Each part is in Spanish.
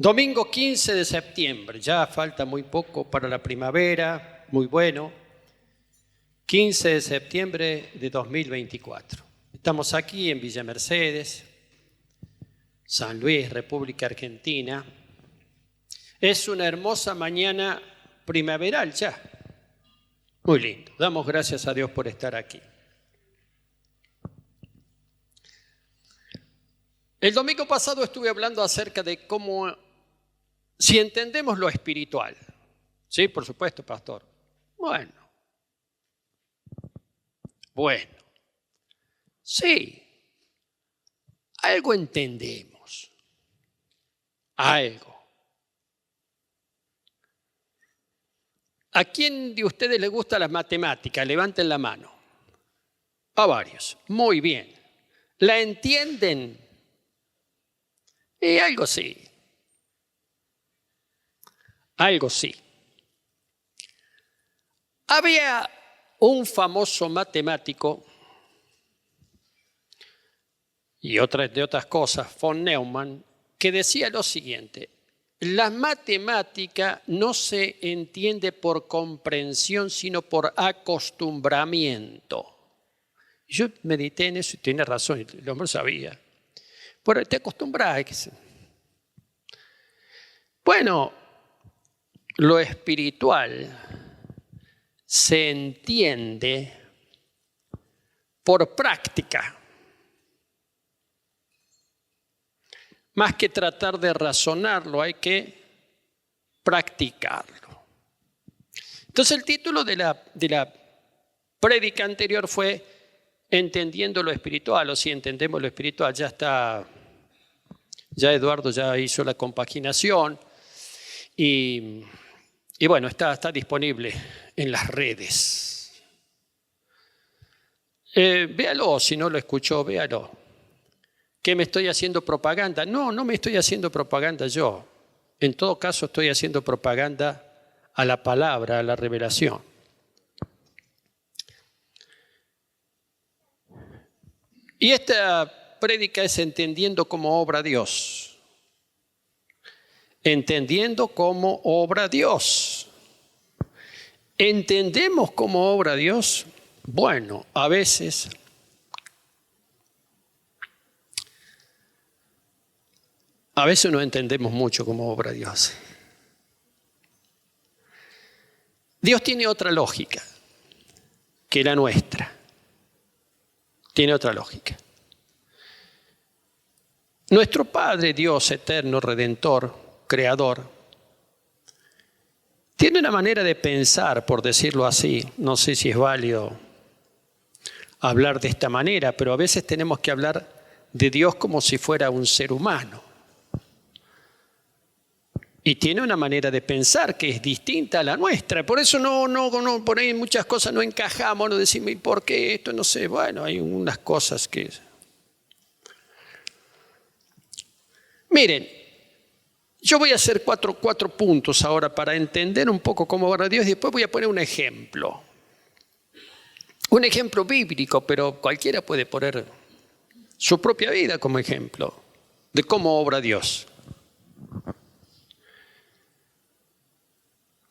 Domingo 15 de septiembre, ya falta muy poco para la primavera, muy bueno. 15 de septiembre de 2024. Estamos aquí en Villa Mercedes, San Luis, República Argentina. Es una hermosa mañana primaveral ya. Muy lindo. Damos gracias a Dios por estar aquí. El domingo pasado estuve hablando acerca de cómo, si entendemos lo espiritual. Sí, por supuesto, pastor. Bueno, sí, algo entendemos, algo. ¿A quién de ustedes le gusta las matemáticas? Levanten la mano. A varios, muy bien. ¿La entienden? Algo sí. Algo sí. Había un famoso matemático y de otras cosas, von Neumann, que decía lo siguiente: la matemática no se entiende por comprensión, sino por acostumbramiento. Yo medité en eso y tiene razón, el hombre sabía. Pero te acostumbras. Bueno, lo espiritual se entiende por práctica, más que tratar de razonarlo, hay que practicarlo. Entonces el título de la prédica anterior fue Entendiendo lo espiritual, o si entendemos lo espiritual. Ya está, ya Eduardo ya hizo la compaginación y bueno, está disponible en las redes. Véalo, si no lo escuchó, véalo. ¿Qué me estoy haciendo propaganda? No me estoy haciendo propaganda yo. En todo caso estoy haciendo propaganda a la palabra, a la revelación. Y esta prédica es entendiendo cómo obra Dios. Entendiendo cómo obra Dios. ¿Entendemos cómo obra Dios? Bueno, a veces no entendemos mucho cómo obra Dios. Dios tiene otra lógica que la nuestra. Tiene otra lógica. Nuestro Padre, Dios eterno, redentor, creador, tiene una manera de pensar, por decirlo así. No sé si es válido hablar de esta manera, pero a veces tenemos que hablar de Dios como si fuera un ser humano. Y tiene una manera de pensar que es distinta a la nuestra. Por eso no por ahí muchas cosas no encajamos, no decimos, ¿y por qué esto? No sé, bueno, hay unas cosas que... Miren, yo voy a hacer cuatro puntos ahora para entender un poco cómo obra Dios y después voy a poner un ejemplo. Un ejemplo bíblico, pero cualquiera puede poner su propia vida como ejemplo de cómo obra Dios.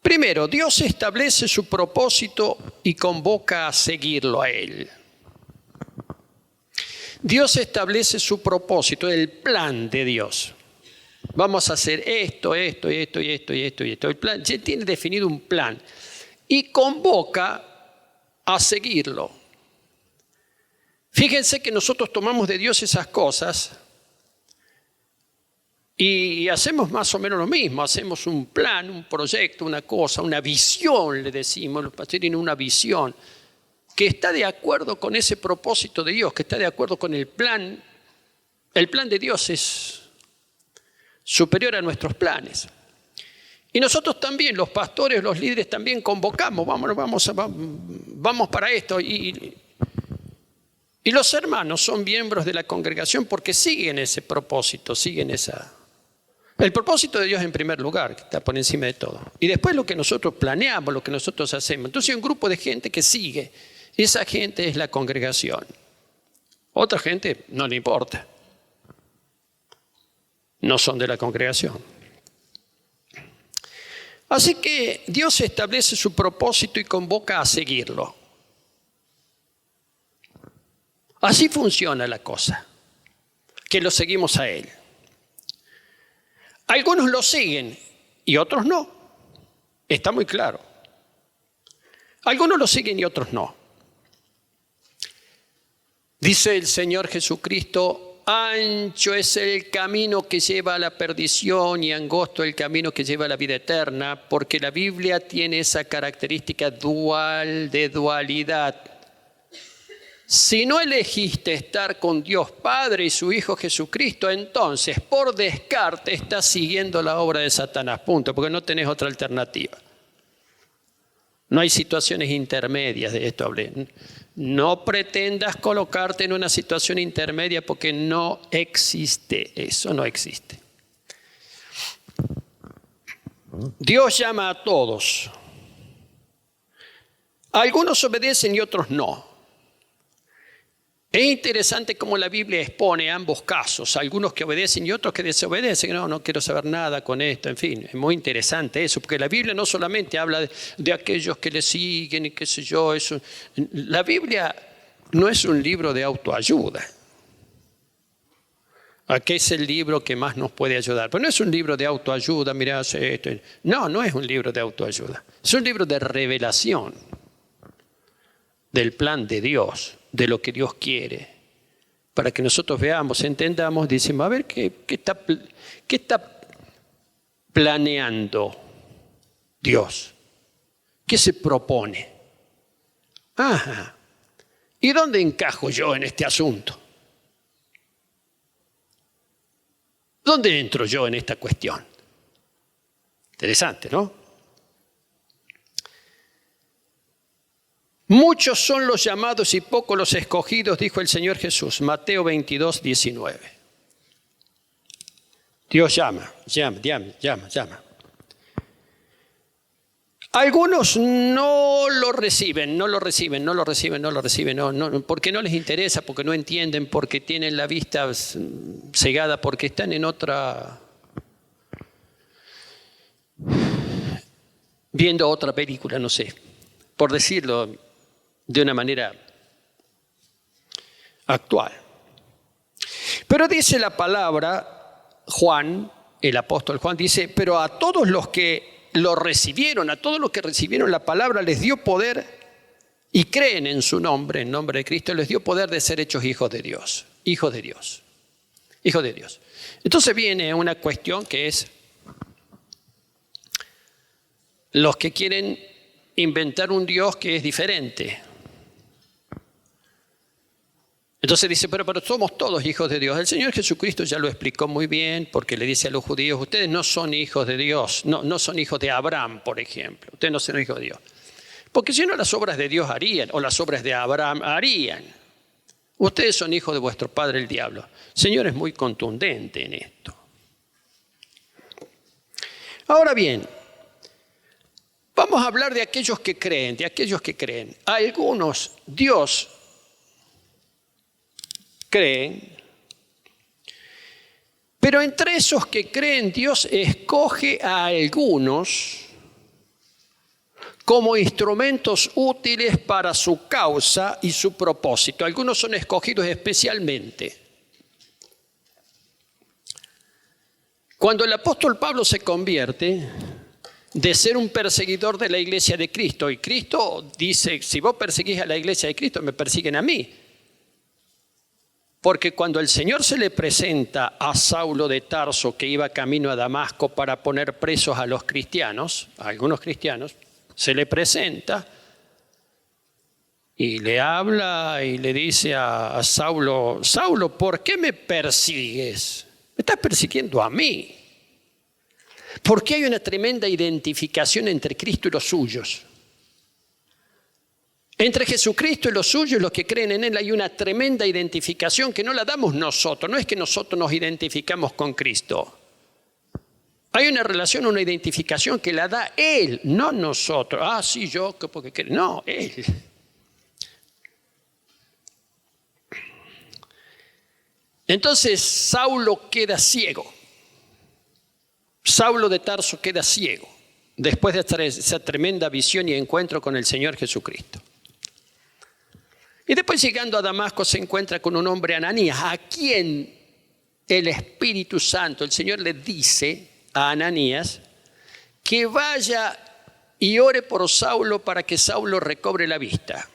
Primero, Dios establece su propósito y convoca a seguirlo a Él. Dios establece su propósito, el plan de Dios. Vamos a hacer esto. El plan, ya tiene definido un plan y convoca a seguirlo. Fíjense que nosotros tomamos de Dios esas cosas y hacemos más o menos lo mismo, hacemos un plan, un proyecto, una cosa, una visión, le decimos, los pastores tienen una visión que está de acuerdo con ese propósito de Dios, que está de acuerdo con el plan. El plan de Dios es superior a nuestros planes. Y nosotros también, los pastores, los líderes también convocamos, vamos para esto. Y los hermanos son miembros de la congregación porque siguen ese propósito, siguen esa... El propósito de Dios en primer lugar, que está por encima de todo. Y después lo que nosotros planeamos, lo que nosotros hacemos. Entonces hay un grupo de gente que sigue. Esa gente es la congregación. Otra gente no le importa. No son de la congregación. Así que Dios establece su propósito y convoca a seguirlo. Así funciona la cosa, que lo seguimos a Él. Algunos lo siguen y otros no. Está muy claro. Algunos lo siguen y otros no. Dice el Señor Jesucristo: ancho es el camino que lleva a la perdición y angosto el camino que lleva a la vida eterna, porque la Biblia tiene esa característica dual, de dualidad. Si no elegiste estar con Dios Padre y su Hijo Jesucristo, entonces por descarte estás siguiendo la obra de Satanás, punto, porque no tenés otra alternativa. No hay situaciones intermedias, de esto hablé. No pretendas colocarte en una situación intermedia porque no existe, eso no existe. Dios llama a todos. Algunos obedecen y otros no. Es interesante cómo la Biblia expone ambos casos, algunos que obedecen y otros que desobedecen. No quiero saber nada con esto, en fin, es muy interesante eso, porque la Biblia no solamente habla de aquellos que le siguen y qué sé yo, eso. La Biblia no es un libro de autoayuda. Aquí es el libro que más nos puede ayudar, pero no es un libro de autoayuda, mirá, hace esto. No es un libro de autoayuda, es un libro de revelación del plan de Dios, de lo que Dios quiere, para que nosotros veamos, entendamos, decimos, a ver, ¿qué está planeando Dios? ¿Qué se propone? Ajá, ¿y dónde encajo yo en este asunto? ¿Dónde entro yo en esta cuestión? Interesante, ¿no? Muchos son los llamados y pocos los escogidos, dijo el Señor Jesús, Mateo 22, 19. Dios llama. Algunos no lo reciben, porque no les interesa, porque no entienden, porque tienen la vista cegada, porque están en otra, viendo otra película, no sé, por decirlo de una manera actual. Pero dice la palabra, Juan, el apóstol Juan dice, pero a todos los que lo recibieron, a todos los que recibieron la palabra les dio poder y creen en su nombre, en nombre de Cristo, les dio poder de ser hechos hijos de Dios, hijos de Dios, hijos de Dios. Entonces viene una cuestión que es los que quieren inventar un Dios que es diferente. Entonces dice, pero somos todos hijos de Dios. El Señor Jesucristo ya lo explicó muy bien, porque le dice a los judíos, ustedes no son hijos de Dios, no son hijos de Abraham, por ejemplo. Ustedes no son hijos de Dios. Porque si no, las obras de Dios harían, o las obras de Abraham harían. Ustedes son hijos de vuestro padre el diablo. El Señor es muy contundente en esto. Ahora bien, vamos a hablar de aquellos que creen, A algunos Dios creen, pero entre esos que creen Dios escoge a algunos como instrumentos útiles para su causa y su propósito. Algunos son escogidos especialmente. Cuando el apóstol Pablo se convierte de ser un perseguidor de la iglesia de Cristo, y Cristo dice, si vos perseguís a la iglesia de Cristo, me persiguen a mí. Porque cuando el Señor se le presenta a Saulo de Tarso, que iba camino a Damasco para poner presos a los cristianos, a algunos cristianos, se le presenta y le habla y le dice a Saulo, Saulo, ¿por qué me persigues? Me estás persiguiendo a mí. Porque hay una tremenda identificación entre Cristo y los suyos. Entre Jesucristo y los suyos, los que creen en Él, hay una tremenda identificación que no la damos nosotros. No es que nosotros nos identificamos con Cristo. Hay una relación, una identificación que la da Él, no nosotros. Ah, sí, yo, porque creo. No, Él. Entonces Saulo queda ciego. Saulo de Tarso queda ciego. después de esa tremenda visión y encuentro con el Señor Jesucristo. Y después llegando a Damasco se encuentra con un hombre, Ananías, a quien el Espíritu Santo, el Señor le dice a Ananías que vaya y ore por Saulo para que Saulo recobre la vista.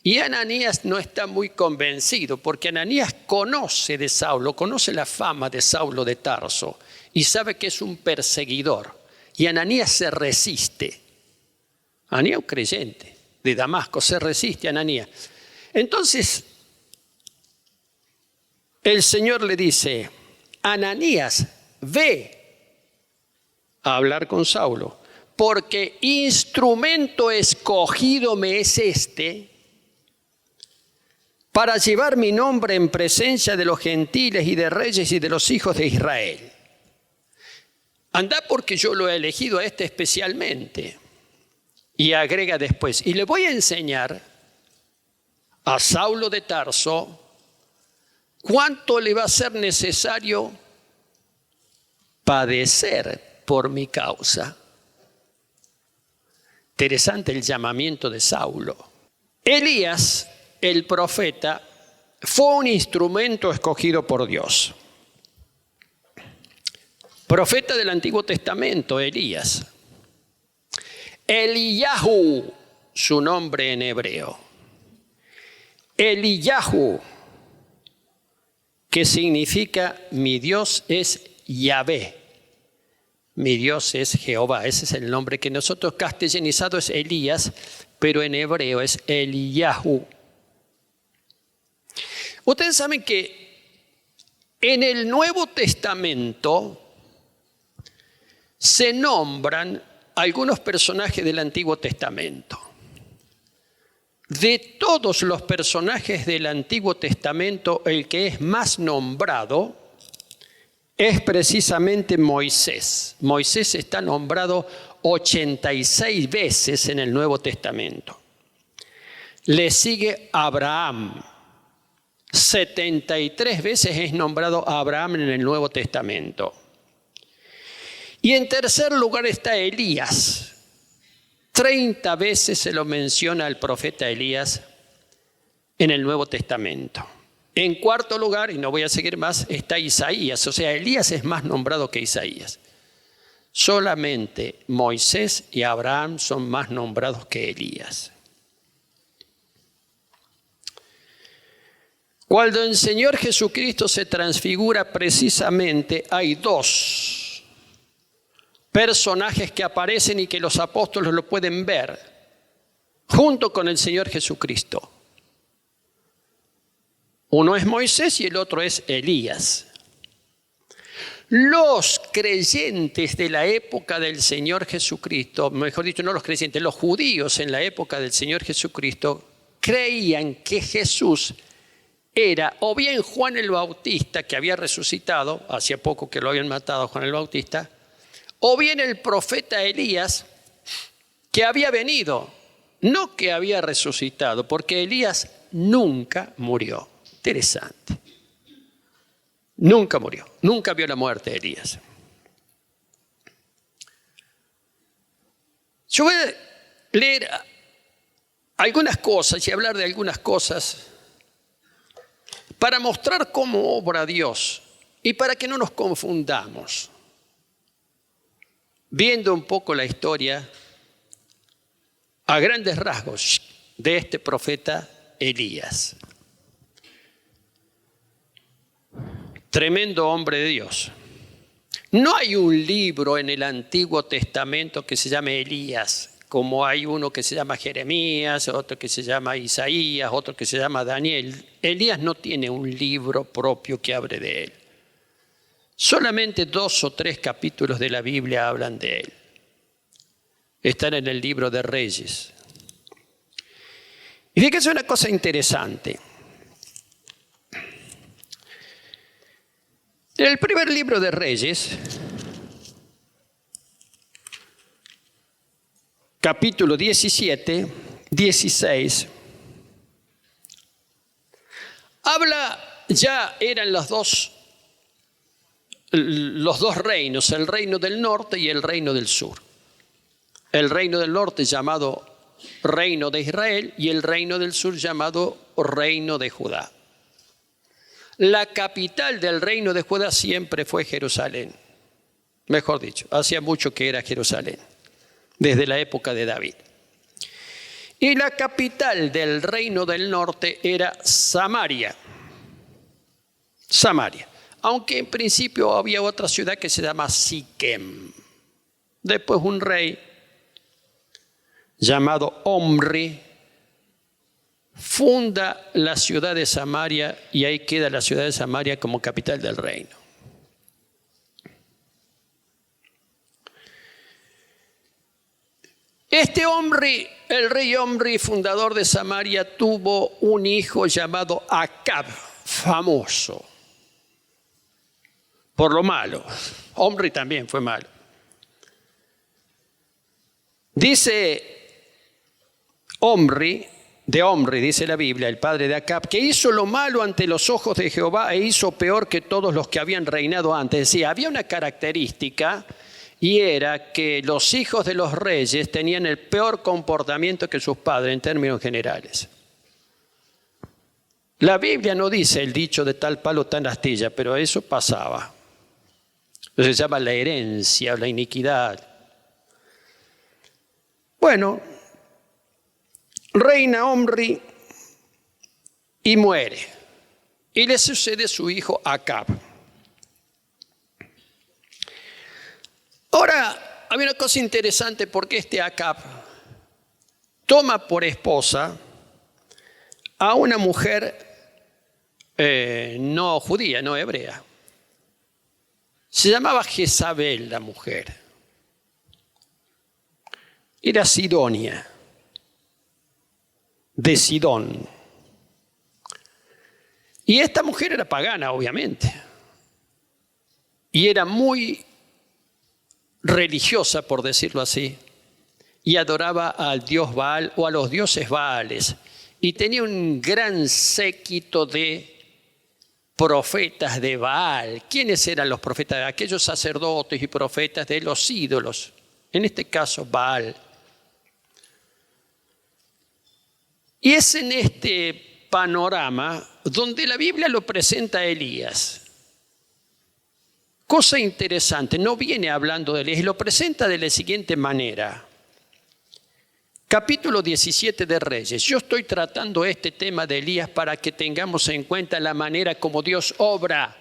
Y Ananías no está muy convencido porque Ananías conoce de Saulo, conoce la fama de Saulo de Tarso y sabe que es un perseguidor. Y Ananías se resiste. Ananías, un creyente de Damasco, se resiste a Ananías. Entonces, el Señor le dice, Ananías, ve a hablar con Saulo, porque instrumento escogido me es este para llevar mi nombre en presencia de los gentiles y de reyes y de los hijos de Israel. Anda porque yo lo he elegido a este especialmente. Y agrega después, y le voy a enseñar a Saulo de Tarso cuánto le va a ser necesario padecer por mi causa. Interesante el llamamiento de Saulo. Elías, el profeta, fue un instrumento escogido por Dios. Profeta del Antiguo Testamento, Elías. Eliyahu, su nombre en hebreo. Eliyahu, que significa mi Dios es Yahvé. Mi Dios es Jehová. Ese es el nombre que nosotros castellanizado es Elías, pero en hebreo es Eliyahu. Ustedes saben que en el Nuevo Testamento se nombran algunos personajes del Antiguo Testamento. De todos los personajes del Antiguo Testamento, el que es más nombrado es precisamente Moisés. Moisés está nombrado 86 veces en el Nuevo Testamento. Le sigue Abraham. 73 veces es nombrado Abraham en el Nuevo Testamento. Y en tercer lugar está Elías. 30 veces se lo menciona al profeta Elías en el Nuevo Testamento. En cuarto lugar, y no voy a seguir más, está Isaías. O sea, Elías es más nombrado que Isaías. Solamente Moisés y Abraham son más nombrados que Elías. Cuando el Señor Jesucristo se transfigura, precisamente hay dos personajes que aparecen y que los apóstoles lo pueden ver junto con el Señor Jesucristo. Uno es Moisés y el otro es Elías. Los creyentes de la época del Señor Jesucristo, mejor dicho, no los creyentes, los judíos en la época del Señor Jesucristo, creían que Jesús era o bien Juan el Bautista, que había resucitado, hacía poco que lo habían matado a Juan el Bautista, o bien el profeta Elías, que había venido, no que había resucitado, porque Elías nunca murió. Interesante. Nunca murió, nunca vio la muerte de Elías. Yo voy a leer algunas cosas y hablar de algunas cosas para mostrar cómo obra Dios y para que no nos confundamos. Viendo un poco la historia a grandes rasgos de este profeta Elías. Tremendo hombre de Dios. No hay un libro en el Antiguo Testamento que se llame Elías, como hay uno que se llama Jeremías, otro que se llama Isaías, otro que se llama Daniel. Elías no tiene un libro propio que hable de él. Solamente 2 o 3 capítulos de la Biblia hablan de él. Están en el libro de Reyes. Y fíjense una cosa interesante. En el primer libro de Reyes, capítulo 17, 16, habla, ya eran los dos reinos, el reino del norte y el reino del sur. el reino del norte llamado Reino de Israel y el reino del sur llamado Reino de Judá. La capital del reino de Judá siempre fue Jerusalén. Mejor dicho, hacía mucho que era Jerusalén, desde la época de David. Y la capital del reino del norte era Samaria. Samaria. Aunque en principio había otra ciudad que se llama Siquem. Después un rey llamado Omri funda la ciudad de Samaria y ahí queda la ciudad de Samaria como capital del reino. Este Omri, el rey Omri, fundador de Samaria, tuvo un hijo llamado Acab, famoso por lo malo. Omri también fue malo. Dice Omri, dice la Biblia, el padre de Acab, que hizo lo malo ante los ojos de Jehová e hizo peor que todos los que habían reinado antes. Es decir, había una característica y era que los hijos de los reyes tenían el peor comportamiento que sus padres en términos generales. La Biblia no dice el dicho de tal palo, tal astilla, pero eso pasaba. Eso se llama la herencia, la iniquidad. Bueno, reina Omri y muere. Y le sucede su hijo Acab. Ahora, hay una cosa interesante porque este Acab toma por esposa a una mujer no judía, no hebrea. Se llamaba Jezabel la mujer. Era sidonia, de Sidón. Y esta mujer era pagana, obviamente. Y era muy religiosa, por decirlo así. Y adoraba al dios Baal o a los dioses Baales. Y tenía un gran séquito de profetas de Baal. ¿Quiénes eran los profetas? Aquellos sacerdotes y profetas de los ídolos. En este caso, Baal. Y es en este panorama donde la Biblia lo presenta a Elías. Cosa interesante, no viene hablando de Elías, lo presenta de la siguiente manera. Capítulo 17 de Reyes. Yo estoy tratando este tema de Elías para que tengamos en cuenta la manera como Dios obra.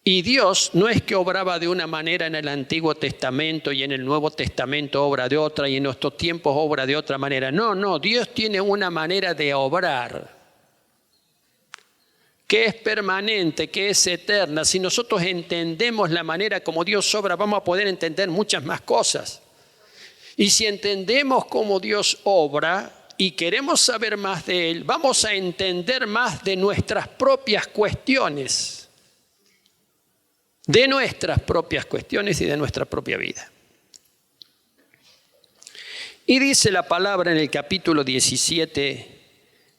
Y Dios no es que obraba de una manera en el Antiguo Testamento y en el Nuevo Testamento obra de otra y en nuestros tiempos obra de otra manera. No, Dios tiene una manera de obrar que es permanente, que es eterna. Si nosotros entendemos la manera como Dios obra, vamos a poder entender muchas más cosas. Y si entendemos cómo Dios obra y queremos saber más de Él, vamos a entender más de nuestras propias cuestiones. De nuestras propias cuestiones y de nuestra propia vida. Y dice la palabra en el capítulo 17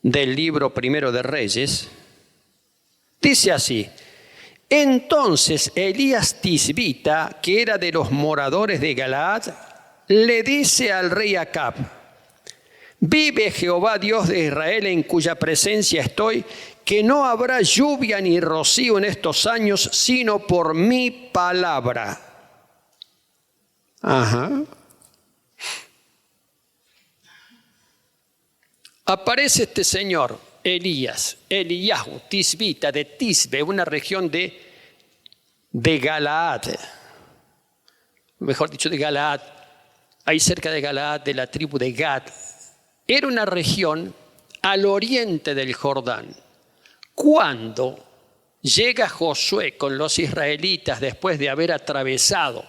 del libro primero de Reyes, dice así: entonces Elías Tisbita, que era de los moradores de Galaad, le dice al rey Acab: vive Jehová Dios de Israel, en cuya presencia estoy, que no habrá lluvia ni rocío en estos años, sino por mi palabra. Aparece este señor, Eliyahu, Tisbita, de Tisbe, una región de Galaad. Mejor dicho, de Galaad. Ahí cerca de Galaad, de la tribu de Gad. Era una región al oriente del Jordán. Cuando llega Josué con los israelitas después de haber atravesado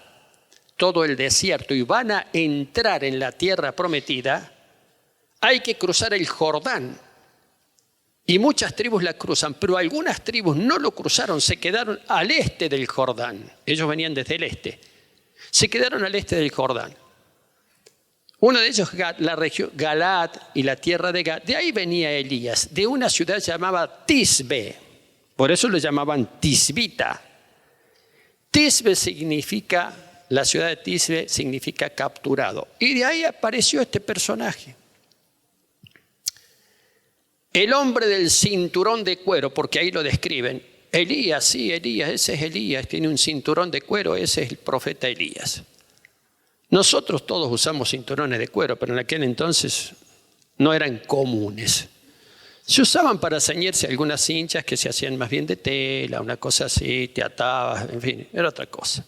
todo el desierto y van a entrar en la tierra prometida, hay que cruzar el Jordán. Y muchas tribus la cruzan, pero algunas tribus no lo cruzaron, se quedaron al este del Jordán. Ellos venían desde el este. Se quedaron al este del Jordán. Uno de ellos, la región Galaad y la tierra de Gad. De ahí venía Elías, de una ciudad llamada Tisbe. Por eso lo llamaban Tisbita. Tisbe significa la ciudad de Tisbe significa capturado. Y de ahí apareció este personaje. El hombre del cinturón de cuero, porque ahí lo describen. Elías, sí, Elías, ese es Elías, tiene un cinturón de cuero, ese es el profeta Elías. Nosotros todos usamos cinturones de cuero, pero en aquel entonces no eran comunes. Se usaban para ceñirse algunas cinchas que se hacían más bien de tela, una cosa así, te atabas, en fin, era otra cosa.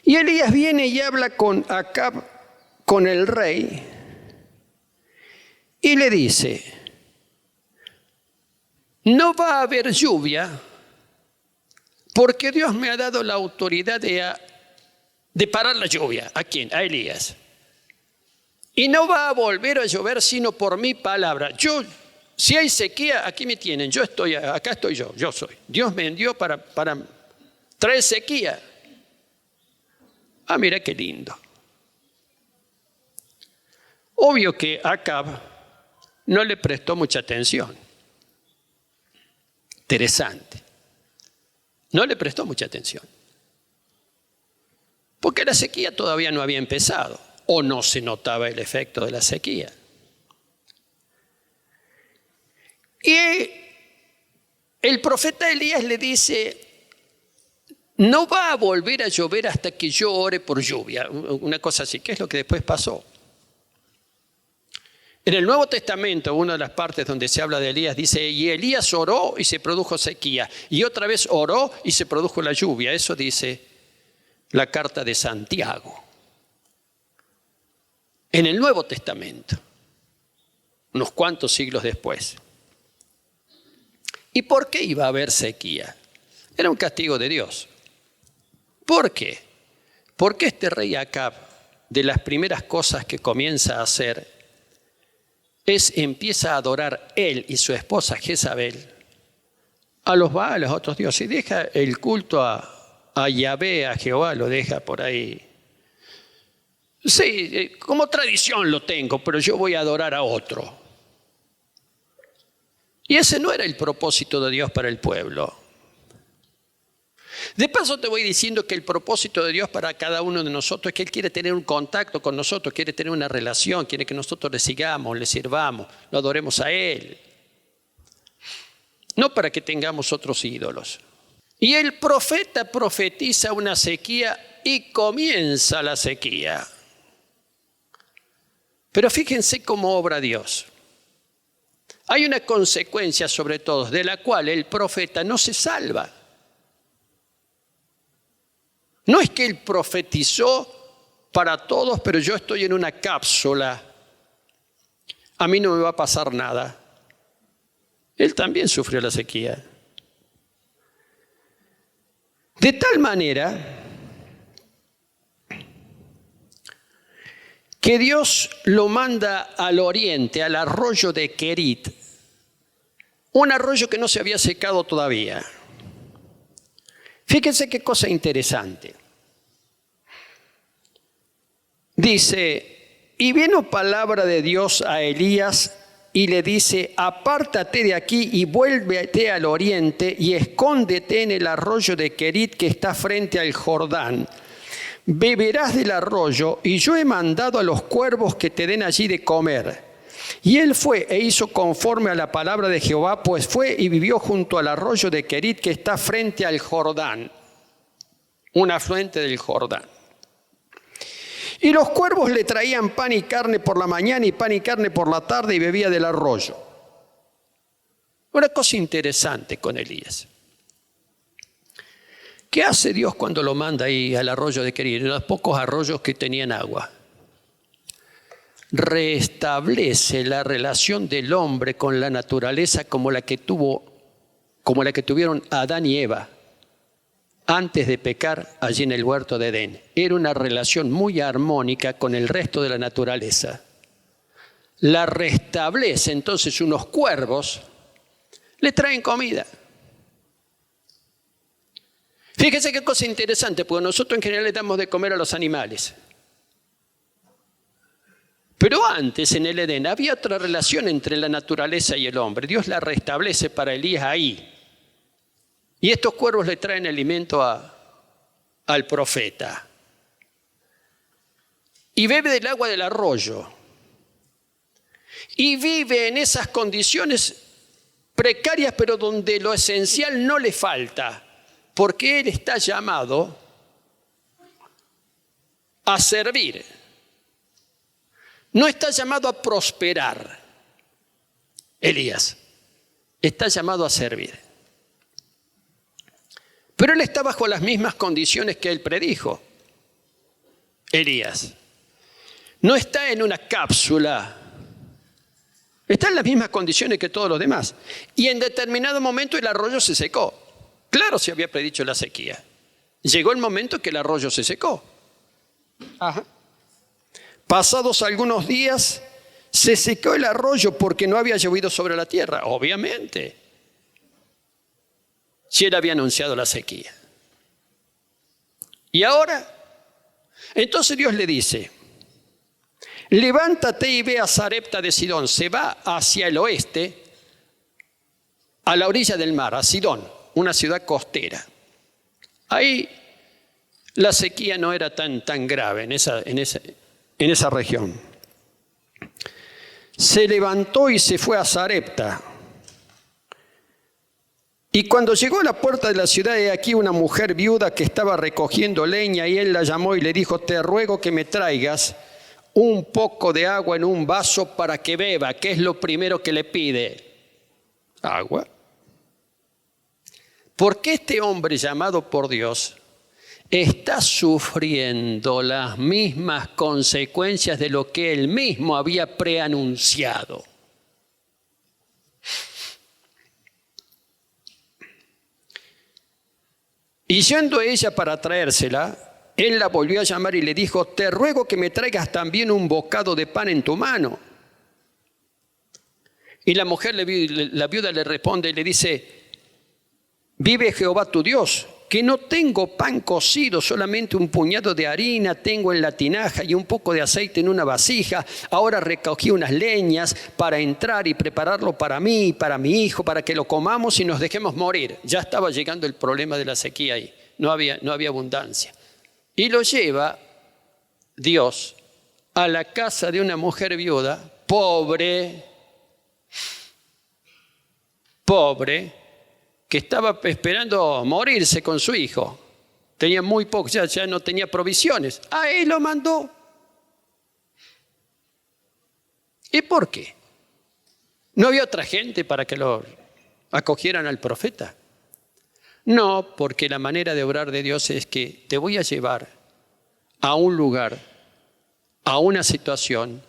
Y Elías viene y habla con Acab, con el rey, y le dice, no va a haber lluvia porque Dios me ha dado la autoridad de parar la lluvia. ¿A quién? A Elías. Y no va a volver a llover sino por mi palabra. Si hay sequía, aquí me tienen. Acá estoy yo soy. Dios me envió para traer sequía. Ah, mira qué lindo. Obvio que Acab no le prestó mucha atención. Interesante. No le prestó mucha atención. Porque la sequía todavía no había empezado. O no se notaba el efecto de la sequía. Y el profeta Elías le dice, no va a volver a llover hasta que yo ore por lluvia. Una cosa así. ¿Qué es lo que después pasó? En el Nuevo Testamento, una de las partes donde se habla de Elías, dice, y Elías oró y se produjo sequía. Y otra vez oró y se produjo la lluvia. Eso dice la carta de Santiago. En el Nuevo Testamento, unos cuantos siglos después. ¿Y por qué iba a haber sequía? Era un castigo de Dios. ¿Por qué? Porque este rey Acab, de las primeras cosas que comienza a hacer, empieza a adorar él y su esposa Jezabel a los Baales, a otros dioses, y deja el culto a Yahvé, a Jehová, lo deja por ahí. Sí, como tradición lo tengo, pero yo voy a adorar a otro. Y ese no era el propósito de Dios para el pueblo. De paso te voy diciendo que el propósito de Dios para cada uno de nosotros es que Él quiere tener un contacto con nosotros, quiere tener una relación, quiere que nosotros le sigamos, le sirvamos, lo adoremos a Él. No para que tengamos otros ídolos. Y el profeta profetiza una sequía y comienza la sequía. Pero fíjense cómo obra Dios. Hay una consecuencia sobre todos, de la cual el profeta no se salva. No es que él profetizó para todos, pero yo estoy en una cápsula. A mí no me va a pasar nada. Él también sufrió la sequía. De tal manera que Dios lo manda al oriente, al arroyo de Kerit, un arroyo que no se había secado todavía. Fíjense qué cosa interesante. Dice, y vino palabra de Dios a Elías y le dice, apártate de aquí y vuélvete al oriente y escóndete en el arroyo de Kerit que está frente al Jordán. Beberás del arroyo y yo he mandado a los cuervos que te den allí de comer. Y él fue e hizo conforme a la palabra de Jehová, pues fue y vivió junto al arroyo de Kerit que está frente al Jordán, un afluente del Jordán. Y los cuervos le traían pan y carne por la mañana y pan y carne por la tarde y bebía del arroyo. Una cosa interesante con Elías. ¿Qué hace Dios cuando lo manda ahí al arroyo de Kerit? Los pocos arroyos que tenían agua. Restablece la relación del hombre con la naturaleza como la que tuvieron Adán y Eva antes de pecar allí en el huerto de Edén. Era una relación muy armónica con el resto de la naturaleza. La restablece, entonces unos cuervos le traen comida. Fíjese qué cosa interesante, porque nosotros en general le damos de comer a los animales. Pero antes, en el Edén, había otra relación entre la naturaleza y el hombre. Dios la restablece para Elías ahí. Y estos cuervos le traen alimento al profeta. Y bebe del agua del arroyo. Y vive en esas condiciones precarias, pero donde lo esencial no le falta. Porque él está llamado a servir. No está llamado a prosperar. Elías está llamado a servir. Pero él está bajo las mismas condiciones que él predijo. Elías no está en una cápsula. Está en las mismas condiciones que todos los demás. Y en determinado momento el arroyo se secó. Claro, se había predicho la sequía. Llegó el momento que el arroyo se secó. Ajá. Pasados algunos días, se secó el arroyo porque no había llovido sobre la tierra. Obviamente. Si él había anunciado la sequía. Y ahora, entonces Dios le dice, levántate y ve a Sarepta de Sidón. Se va hacia el oeste, a la orilla del mar, a Sidón, una ciudad costera. Ahí la sequía no era tan grave en esa región. Se levantó y se fue a Sarepta. Y cuando llegó a la puerta de la ciudad, he aquí una mujer viuda que estaba recogiendo leña, y él la llamó y le dijo, te ruego que me traigas un poco de agua en un vaso para que beba. ¿Qué es lo primero que le pide? Agua. ¿Por qué este hombre llamado por Dios está sufriendo las mismas consecuencias de lo que él mismo había preanunciado? Y yendo ella para traérsela, él la volvió a llamar y le dijo, te ruego que me traigas también un bocado de pan en tu mano. Y la mujer, la viuda le responde y le dice, vive Jehová tu Dios, que no tengo pan cocido, solamente un puñado de harina tengo en la tinaja y un poco de aceite en una vasija. Ahora recogí unas leñas para entrar y prepararlo para mí y para mi hijo, para que lo comamos y nos dejemos morir. Ya estaba llegando el problema de la sequía ahí, no había abundancia. Y lo lleva Dios a la casa de una mujer viuda, pobre, que estaba esperando morirse con su hijo. Tenía muy poco, ya no tenía provisiones. A él lo mandó. ¿Y por qué? ¿No había otra gente para que lo acogieran al profeta? No, porque la manera de obrar de Dios es que te voy a llevar a un lugar, a una situación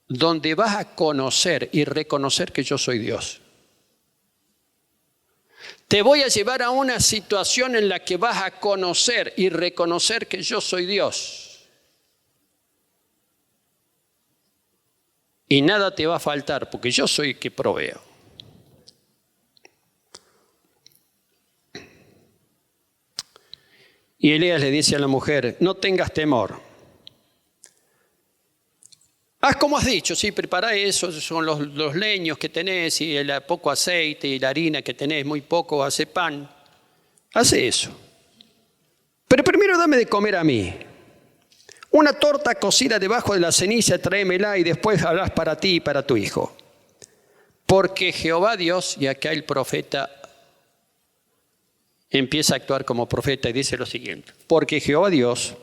donde vas a conocer y reconocer que yo soy Dios. Te voy a llevar a una situación en la que vas a conocer y reconocer que yo soy Dios. Y nada te va a faltar, porque yo soy el que proveo. Y Elías le dice a la mujer, no tengas temor. Haz como has dicho, sí, prepara eso, son los leños que tenés y el poco aceite y la harina que tenés, muy poco, hace pan. Hace eso. Pero primero dame de comer a mí. Una torta cocida debajo de la ceniza, tráemela y después harás para ti y para tu hijo. Porque Jehová Dios, y acá el profeta empieza a actuar como profeta y dice lo siguiente. Porque Jehová Dios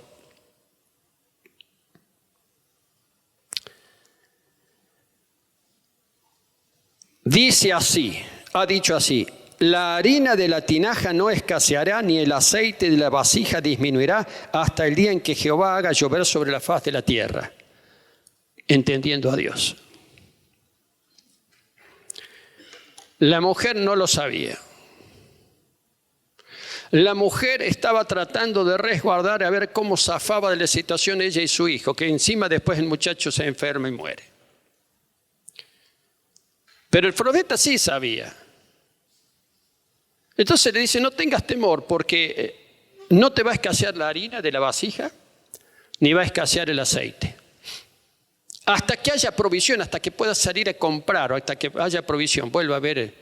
dice así, ha dicho así, la harina de la tinaja no escaseará, ni el aceite de la vasija disminuirá hasta el día en que Jehová haga llover sobre la faz de la tierra. Entendiendo a Dios. La mujer no lo sabía. La mujer estaba tratando de resguardar a ver cómo zafaba de la situación ella y su hijo, que encima después el muchacho se enferma y muere. Pero el profeta sí sabía. Entonces le dice, no tengas temor porque no te va a escasear la harina de la vasija, ni va a escasear el aceite. Hasta que haya provisión, hasta que puedas salir a comprar, o hasta que haya provisión, vuelva a haber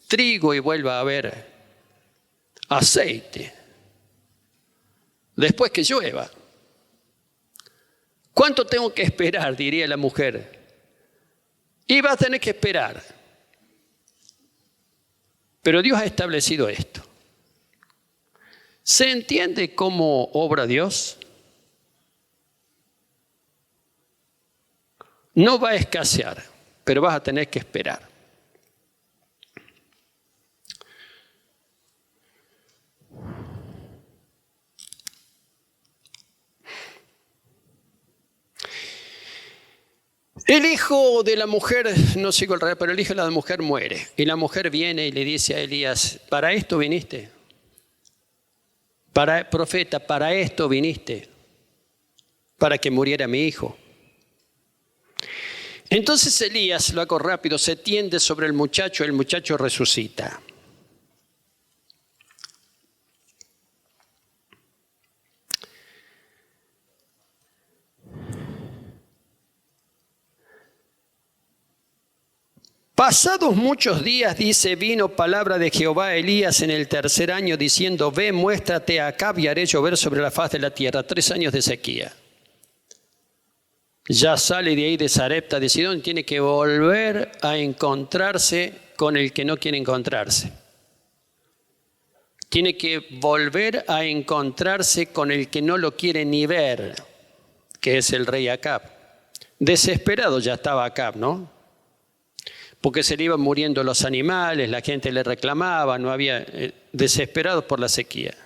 trigo y vuelva a haber aceite, después que llueva. ¿Cuánto tengo que esperar?, diría la mujer. Y va a tener que esperar. Pero Dios ha establecido esto. ¿Se entiende cómo obra Dios? No va a escasear, pero vas a tener que esperar. El hijo de la mujer, no sigo el rey, pero el hijo de la mujer muere. Y la mujer viene y le dice a Elías, ¿para esto viniste? Profeta, ¿para esto viniste? Para que muriera mi hijo. Entonces Elías, lo hago rápido, se tiende sobre el muchacho resucita. Pasados muchos días, dice, vino palabra de Jehová a Elías en el tercer año, diciendo, ve, muéstrate a Acab y haré llover sobre la faz de la tierra. 3 años de sequía. Ya sale de ahí de Sarepta de Sidón, tiene que volver a encontrarse con el que no quiere encontrarse. Tiene que volver a encontrarse con el que no lo quiere ni ver, que es el rey Acab. Desesperado ya estaba Acab, ¿no? Porque se le iban muriendo los animales, la gente le reclamaba, no había, desesperados por la sequía.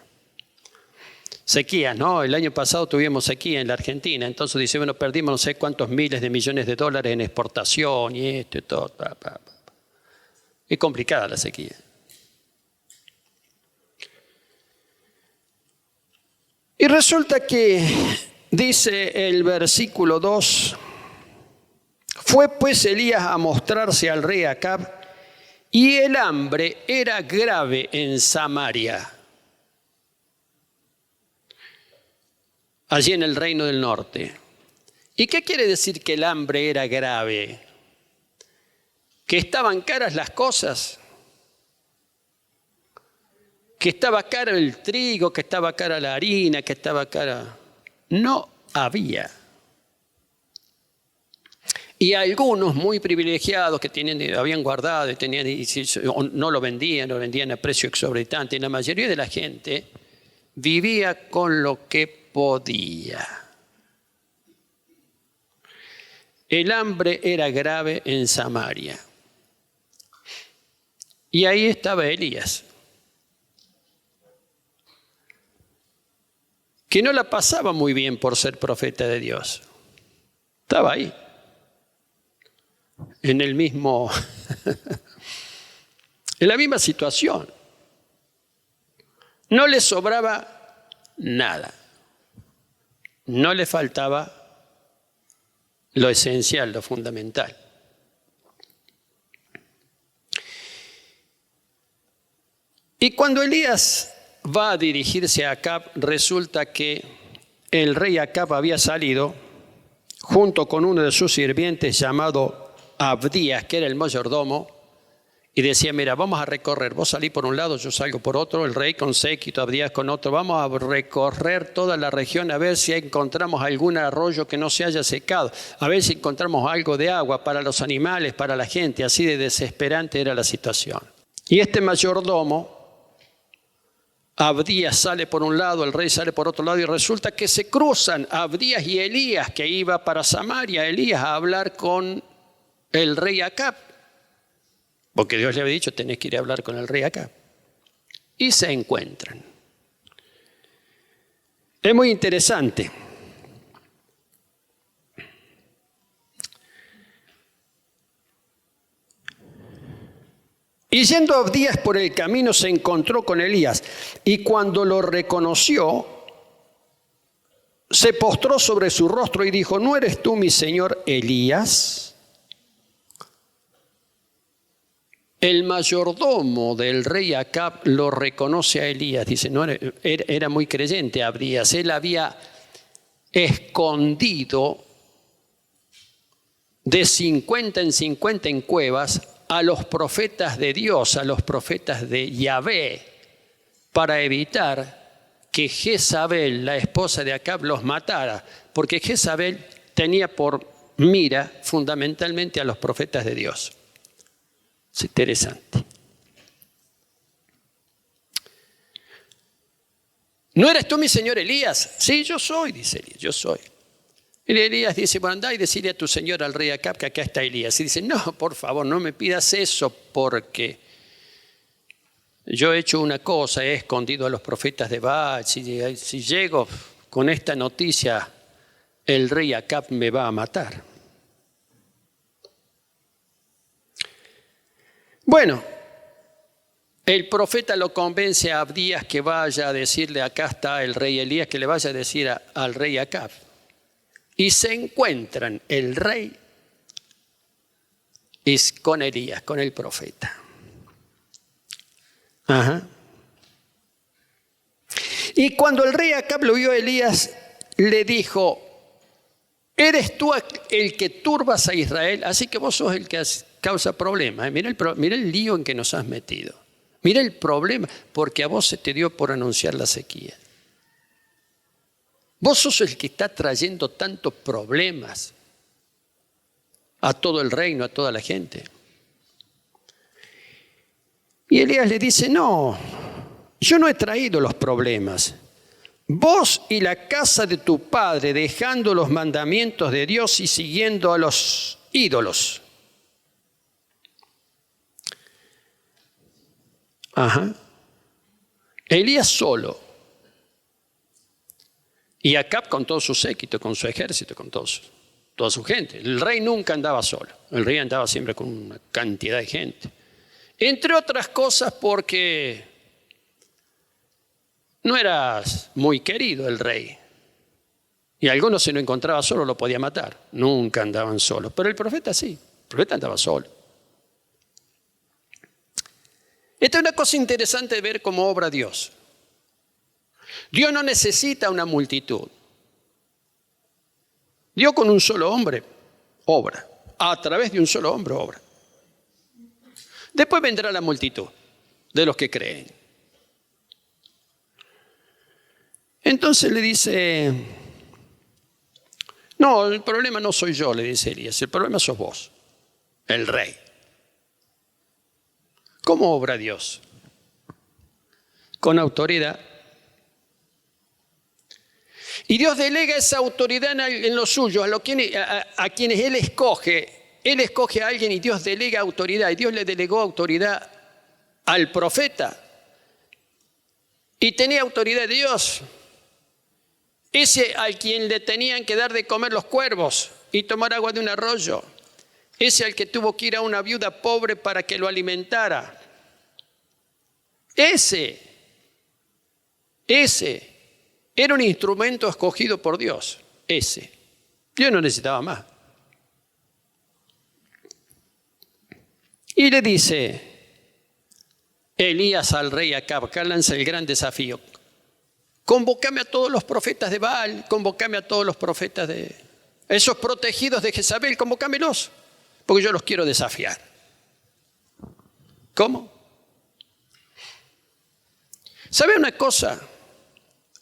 Sequías, ¿no? El año pasado tuvimos sequía en la Argentina, entonces dice, bueno, perdimos no sé cuántos miles de millones de dólares en exportación y esto y todo. Es complicada la sequía. Y resulta que, dice el versículo 2, fue pues Elías a mostrarse al rey Acab, y el hambre era grave en Samaria, allí en el reino del norte. ¿Y qué quiere decir que el hambre era grave? ¿Que estaban caras las cosas? ¿Que estaba caro el trigo? ¿Que estaba cara la harina? ¿Que estaba cara? No había. Y algunos muy privilegiados que habían guardado no lo vendían a precio exorbitante. Y la mayoría de la gente vivía con lo que podía. El hambre era grave en Samaria. Y ahí estaba Elías, que no la pasaba muy bien por ser profeta de Dios. Estaba ahí. En la misma situación. No le sobraba nada. No le faltaba lo esencial, lo fundamental. Y cuando Elías va a dirigirse a Acab, resulta que el rey Acab había salido junto con uno de sus sirvientes llamado Abdías, que era el mayordomo, y decía, mira, vamos a recorrer, vos salís por un lado, yo salgo por otro, el rey con séquito, Abdías con otro, vamos a recorrer toda la región a ver si encontramos algún arroyo que no se haya secado, a ver si encontramos algo de agua para los animales, para la gente, así de desesperante era la situación. Y este mayordomo, Abdías sale por un lado, el rey sale por otro lado, y resulta que se cruzan Abdías y Elías, que iba para Samaria, Elías a hablar con el rey Acab, porque Dios le había dicho, tenés que ir a hablar con el rey Acab. Y se encuentran. Es muy interesante. Y yendo Abdías por el camino se encontró con Elías, y cuando lo reconoció, se postró sobre su rostro y dijo, ¿no eres tú mi señor Elías? El mayordomo del rey Acab lo reconoce a Elías. Dice, no, era muy creyente Abdías. Él había escondido de 50 en 50 en cuevas a los profetas de Dios, a los profetas de Yahvé, para evitar que Jezabel, la esposa de Acab, los matara, porque Jezabel tenía por mira fundamentalmente a los profetas de Dios. Es interesante. ¿No eres tú mi señor Elías? Sí, yo soy, dice Elías, yo soy. Y Elías dice, bueno, andá y decirle a tu señor, al rey Acab, que acá está Elías. Y dice, no, por favor, no me pidas eso porque yo he hecho una cosa, he escondido a los profetas de Baal. Si llego con esta noticia, el rey Acab me va a matar. Bueno, el profeta lo convence a Abdías que vaya a decirle, acá está el rey Elías, que le vaya a decir al rey Acab. Y se encuentran el rey con Elías, con el profeta. Ajá. Y cuando el rey Acab lo vio a Elías, le dijo, ¿eres tú el que turbas a Israel? Así que vos sos el que causa problemas. Mira el lío en que nos has metido. Mira el problema, porque a vos se te dio por anunciar la sequía. Vos sos el que está trayendo tantos problemas a todo el reino, a toda la gente. Y Elías le dice, no, yo no he traído los problemas. Vos y la casa de tu padre dejando los mandamientos de Dios y siguiendo a los ídolos. Ajá. Elías solo. Y Acab con todo su séquito, con su ejército, con toda su gente. El rey nunca andaba solo. El rey andaba siempre con una cantidad de gente. Entre otras cosas porque no era muy querido el rey. Y algunos si lo encontraba solo lo podía matar. Nunca andaban solos. Pero el profeta sí. El profeta andaba solo. Esta es una cosa interesante de ver cómo obra Dios. Dios no necesita una multitud. Dios con un solo hombre obra. A través de un solo hombre obra. Después vendrá la multitud de los que creen. Entonces le dice, no, el problema no soy yo, le dice Elías, el problema sos vos, el rey. ¿Cómo obra Dios? Con autoridad. Y Dios delega esa autoridad en los suyos, a quienes Él escoge. Él escoge a alguien y Dios delega autoridad. Y Dios le delegó autoridad al profeta. Y tenía autoridad de Dios. Ese al quien le tenían que dar de comer los cuervos y tomar agua de un arroyo. Ese al que tuvo que ir a una viuda pobre para que lo alimentara. Ese era un instrumento escogido por Dios. Ese. Dios no necesitaba más. Y le dice Elías al rey Acab, acá lanza el gran desafío. Convócame a todos los profetas de Baal, convócame a todos los profetas de esos protegidos de Jezabel, convócamelos, porque yo los quiero desafiar. ¿Cómo? ¿Sabe una cosa?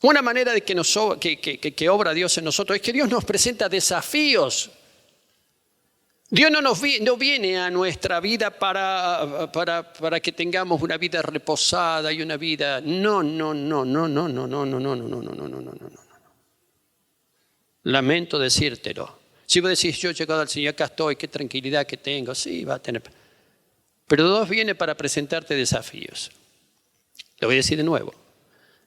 Una manera de que obra Dios en nosotros es que Dios nos presenta desafíos. Dios no viene a nuestra vida para que tengamos una vida reposada y una vida... No. Lamento decírtelo. Si vos decís, yo he llegado al Señor, acá estoy, qué tranquilidad que tengo. Sí, va a tener... Pero Dios viene para presentarte desafíos. Lo voy a decir de nuevo.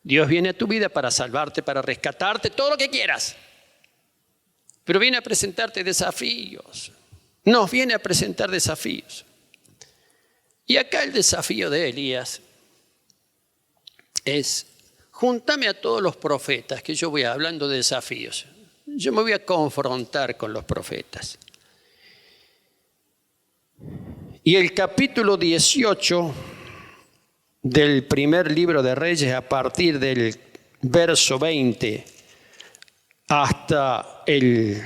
Dios viene a tu vida para salvarte, para rescatarte, todo lo que quieras. Pero viene a presentarte desafíos. Nos viene a presentar desafíos. Y acá el desafío de Elías es, júntame a todos los profetas, que yo voy hablando de desafíos. Yo me voy a confrontar con los profetas. Y el capítulo 18 del primer libro de Reyes, a partir del verso 20 hasta el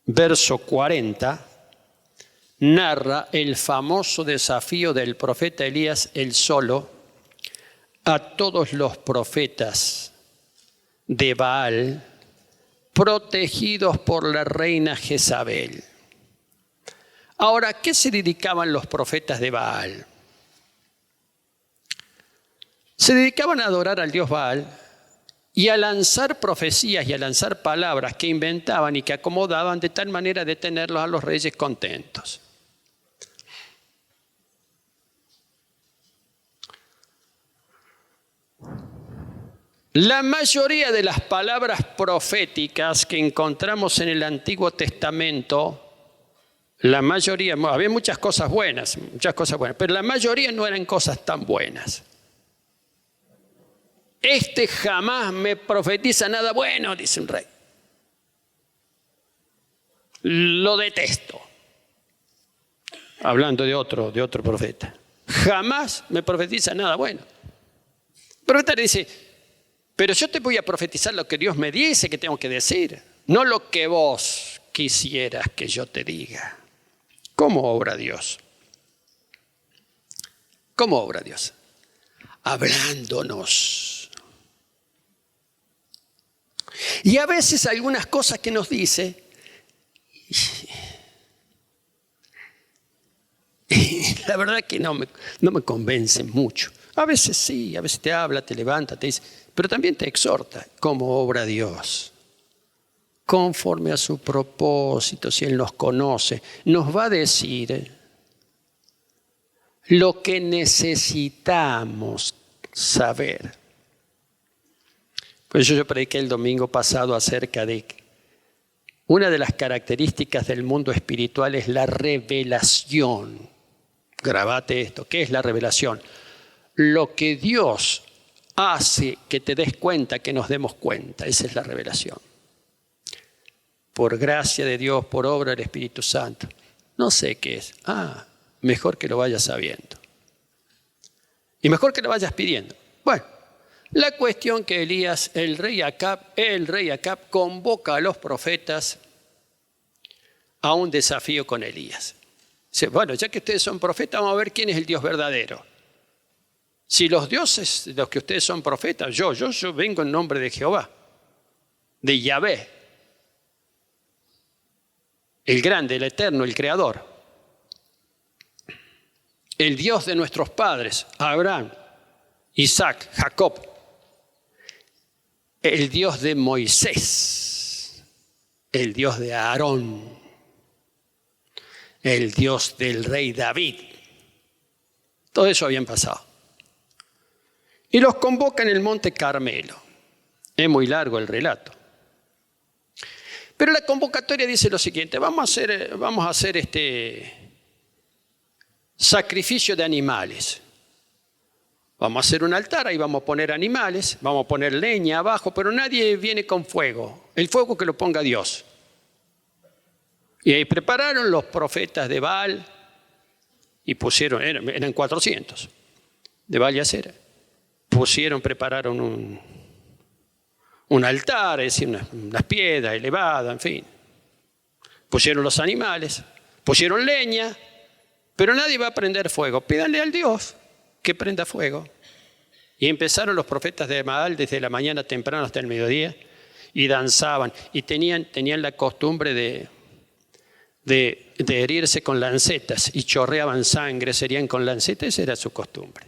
verso 40, narra el famoso desafío del profeta Elías, el solo, a todos los profetas de Baal, protegidos por la reina Jezabel. Ahora, ¿a qué se dedicaban los profetas de Baal? Se dedicaban a adorar al dios Baal y a lanzar profecías y a lanzar palabras que inventaban y que acomodaban de tal manera de tenerlos a los reyes contentos. La mayoría de las palabras proféticas que encontramos en el Antiguo Testamento, la mayoría, había muchas cosas buenas, pero la mayoría no eran cosas tan buenas. Este jamás me profetiza nada bueno, dice un rey. Lo detesto. Hablando de otro profeta. Jamás me profetiza nada bueno. El profeta le dice, pero yo te voy a profetizar lo que Dios me dice que tengo que decir, no lo que vos quisieras que yo te diga. ¿Cómo obra Dios? ¿Cómo obra Dios? Hablándonos. Y a veces algunas cosas que nos dice, la verdad que no me convencen mucho. A veces sí, a veces te habla, te levanta, te dice, pero también te exhorta. ¿Cómo obra Dios? Conforme a su propósito, si Él nos conoce, nos va a decir lo que necesitamos saber. Por eso yo prediqué el domingo pasado acerca de una de las características del mundo espiritual es la revelación. Grabate esto, ¿qué es la revelación? Lo que Dios hace que te des cuenta, que nos demos cuenta, esa es la revelación. Por gracia de Dios, por obra del Espíritu Santo. No sé qué es. Mejor que lo vayas sabiendo. Y mejor que lo vayas pidiendo. Bueno, la cuestión que Elías, el rey Acab convoca a los profetas a un desafío con Elías. Dice, bueno, ya que ustedes son profetas, vamos a ver quién es el Dios verdadero. Si los dioses de los que ustedes son profetas, yo vengo en nombre de Jehová, de Yahvé, el grande, el eterno, el creador, el Dios de nuestros padres, Abraham, Isaac, Jacob, el Dios de Moisés, el Dios de Aarón, el Dios del rey David. Todo eso habían pasado. Y los convoca en el monte Carmelo. Es muy largo el relato. Pero la convocatoria dice lo siguiente, vamos a hacer sacrificio de animales. Vamos a hacer un altar, ahí vamos a poner animales, vamos a poner leña abajo, pero nadie viene con fuego. El fuego que lo ponga Dios. Y ahí prepararon los profetas de Baal y pusieron, eran 400, de Baal y Acera. Prepararon un altar, es decir, unas piedras elevadas, en fin. Pusieron los animales, pusieron leña, pero nadie va a prender fuego. Pídanle al Dios que prenda fuego. Y empezaron los profetas de Baal desde la mañana temprano hasta el mediodía y danzaban. Y tenían la costumbre de herirse con lancetas y chorreaban sangre, se herían con lancetas, esa era su costumbre.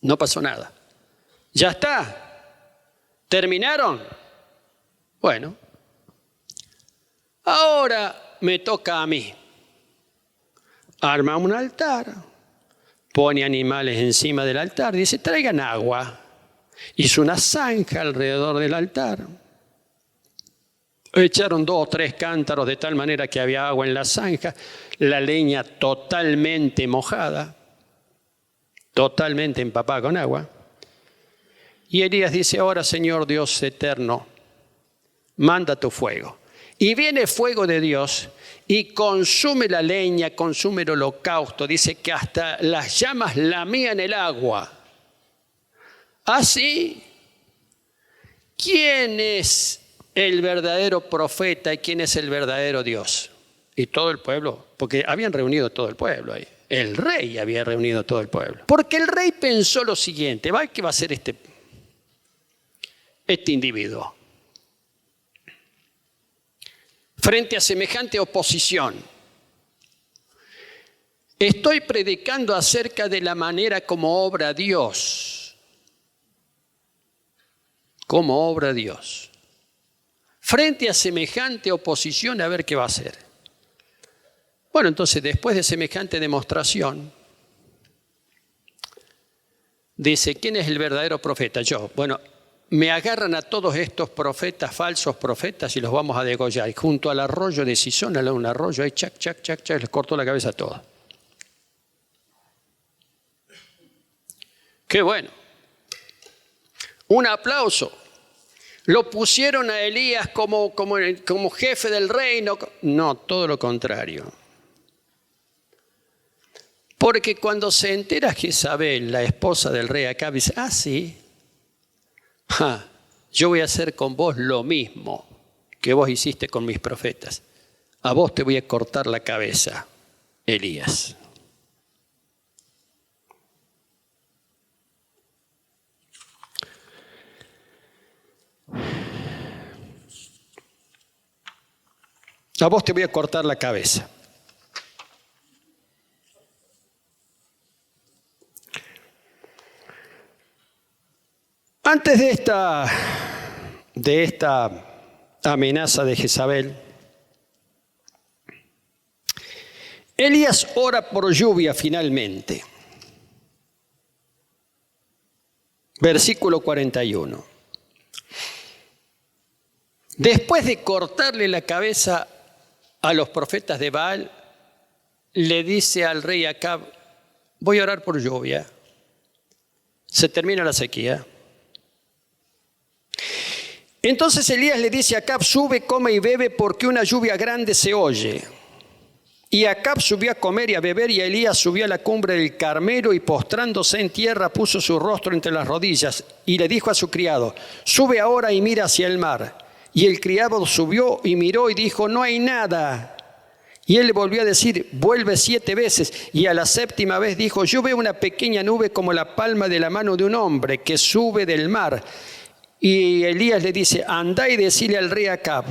No pasó nada. Ya está. ¿Terminaron? Bueno. Ahora me toca a mí. Arma un altar. Pone animales encima del altar. Dice, traigan agua. Hizo una zanja alrededor del altar. Echaron 2 o 3 cántaros de tal manera que había agua en la zanja. La leña totalmente mojada. Totalmente empapada con agua. Y Elías dice, ahora Señor Dios eterno, manda tu fuego. Y viene fuego de Dios y consume la leña, consume el holocausto. Dice que hasta las llamas lamían el agua. Así, ¿quién es el verdadero profeta y quién es el verdadero Dios? Y todo el pueblo, porque habían reunido todo el pueblo ahí. El rey había reunido a todo el pueblo. Porque el rey pensó lo siguiente: ¿qué va a hacer este individuo? Frente a semejante oposición, estoy predicando acerca de la manera como obra Dios. Como obra Dios. Frente a semejante oposición, a ver qué va a hacer. Bueno, entonces, después de semejante demostración, dice: ¿quién es el verdadero profeta? Yo. Bueno, me agarran a todos estos profetas, falsos profetas, y los vamos a degollar. Y junto al arroyo de Sison, al lado de un arroyo, ahí chac, chac, chac, chac, les cortó la cabeza a todos. ¡Qué bueno! Un aplauso. ¿Lo pusieron a Elías como jefe del reino? No, todo lo contrario. Porque cuando se entera Jezabel, la esposa del rey Acab, dice: ah, sí, yo voy a hacer con vos lo mismo que vos hiciste con mis profetas. A vos te voy a cortar la cabeza, Elías. A vos te voy a cortar la cabeza. Antes de esta amenaza de Jezabel, Elías ora por lluvia finalmente. Versículo 41. Después de cortarle la cabeza a los profetas de Baal, le dice al rey Acab: voy a orar por lluvia. Se termina la sequía. Entonces Elías le dice a Acab: sube, come y bebe, porque una lluvia grande se oye. Y Acab subió a comer y a beber, y Elías subió a la cumbre del Carmelo, y postrándose en tierra puso su rostro entre las rodillas, y le dijo a su criado: sube ahora y mira hacia el mar. Y el criado subió y miró y dijo: no hay nada. Y él le volvió a decir: vuelve 7 veces. Y a la 7ª vez dijo: yo veo una pequeña nube como la palma de la mano de un hombre que sube del mar. Y Elías le dice: andá y decile al rey Acab: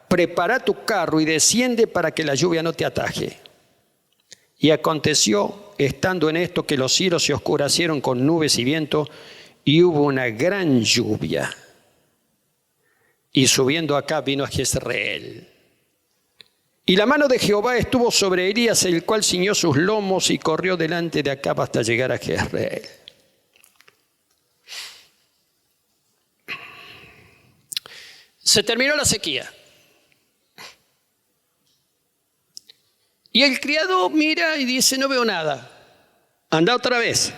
prepara tu carro y desciende para que la lluvia no te ataje. Y aconteció, estando en esto, que los cielos se oscurecieron con nubes y viento, y hubo una gran lluvia. Y subiendo Acab vino a Jezreel. Y la mano de Jehová estuvo sobre Elías, el cual ciñó sus lomos y corrió delante de Acab hasta llegar a Jezreel. Se terminó la sequía. Y el criado mira y dice: no veo nada. Anda otra vez.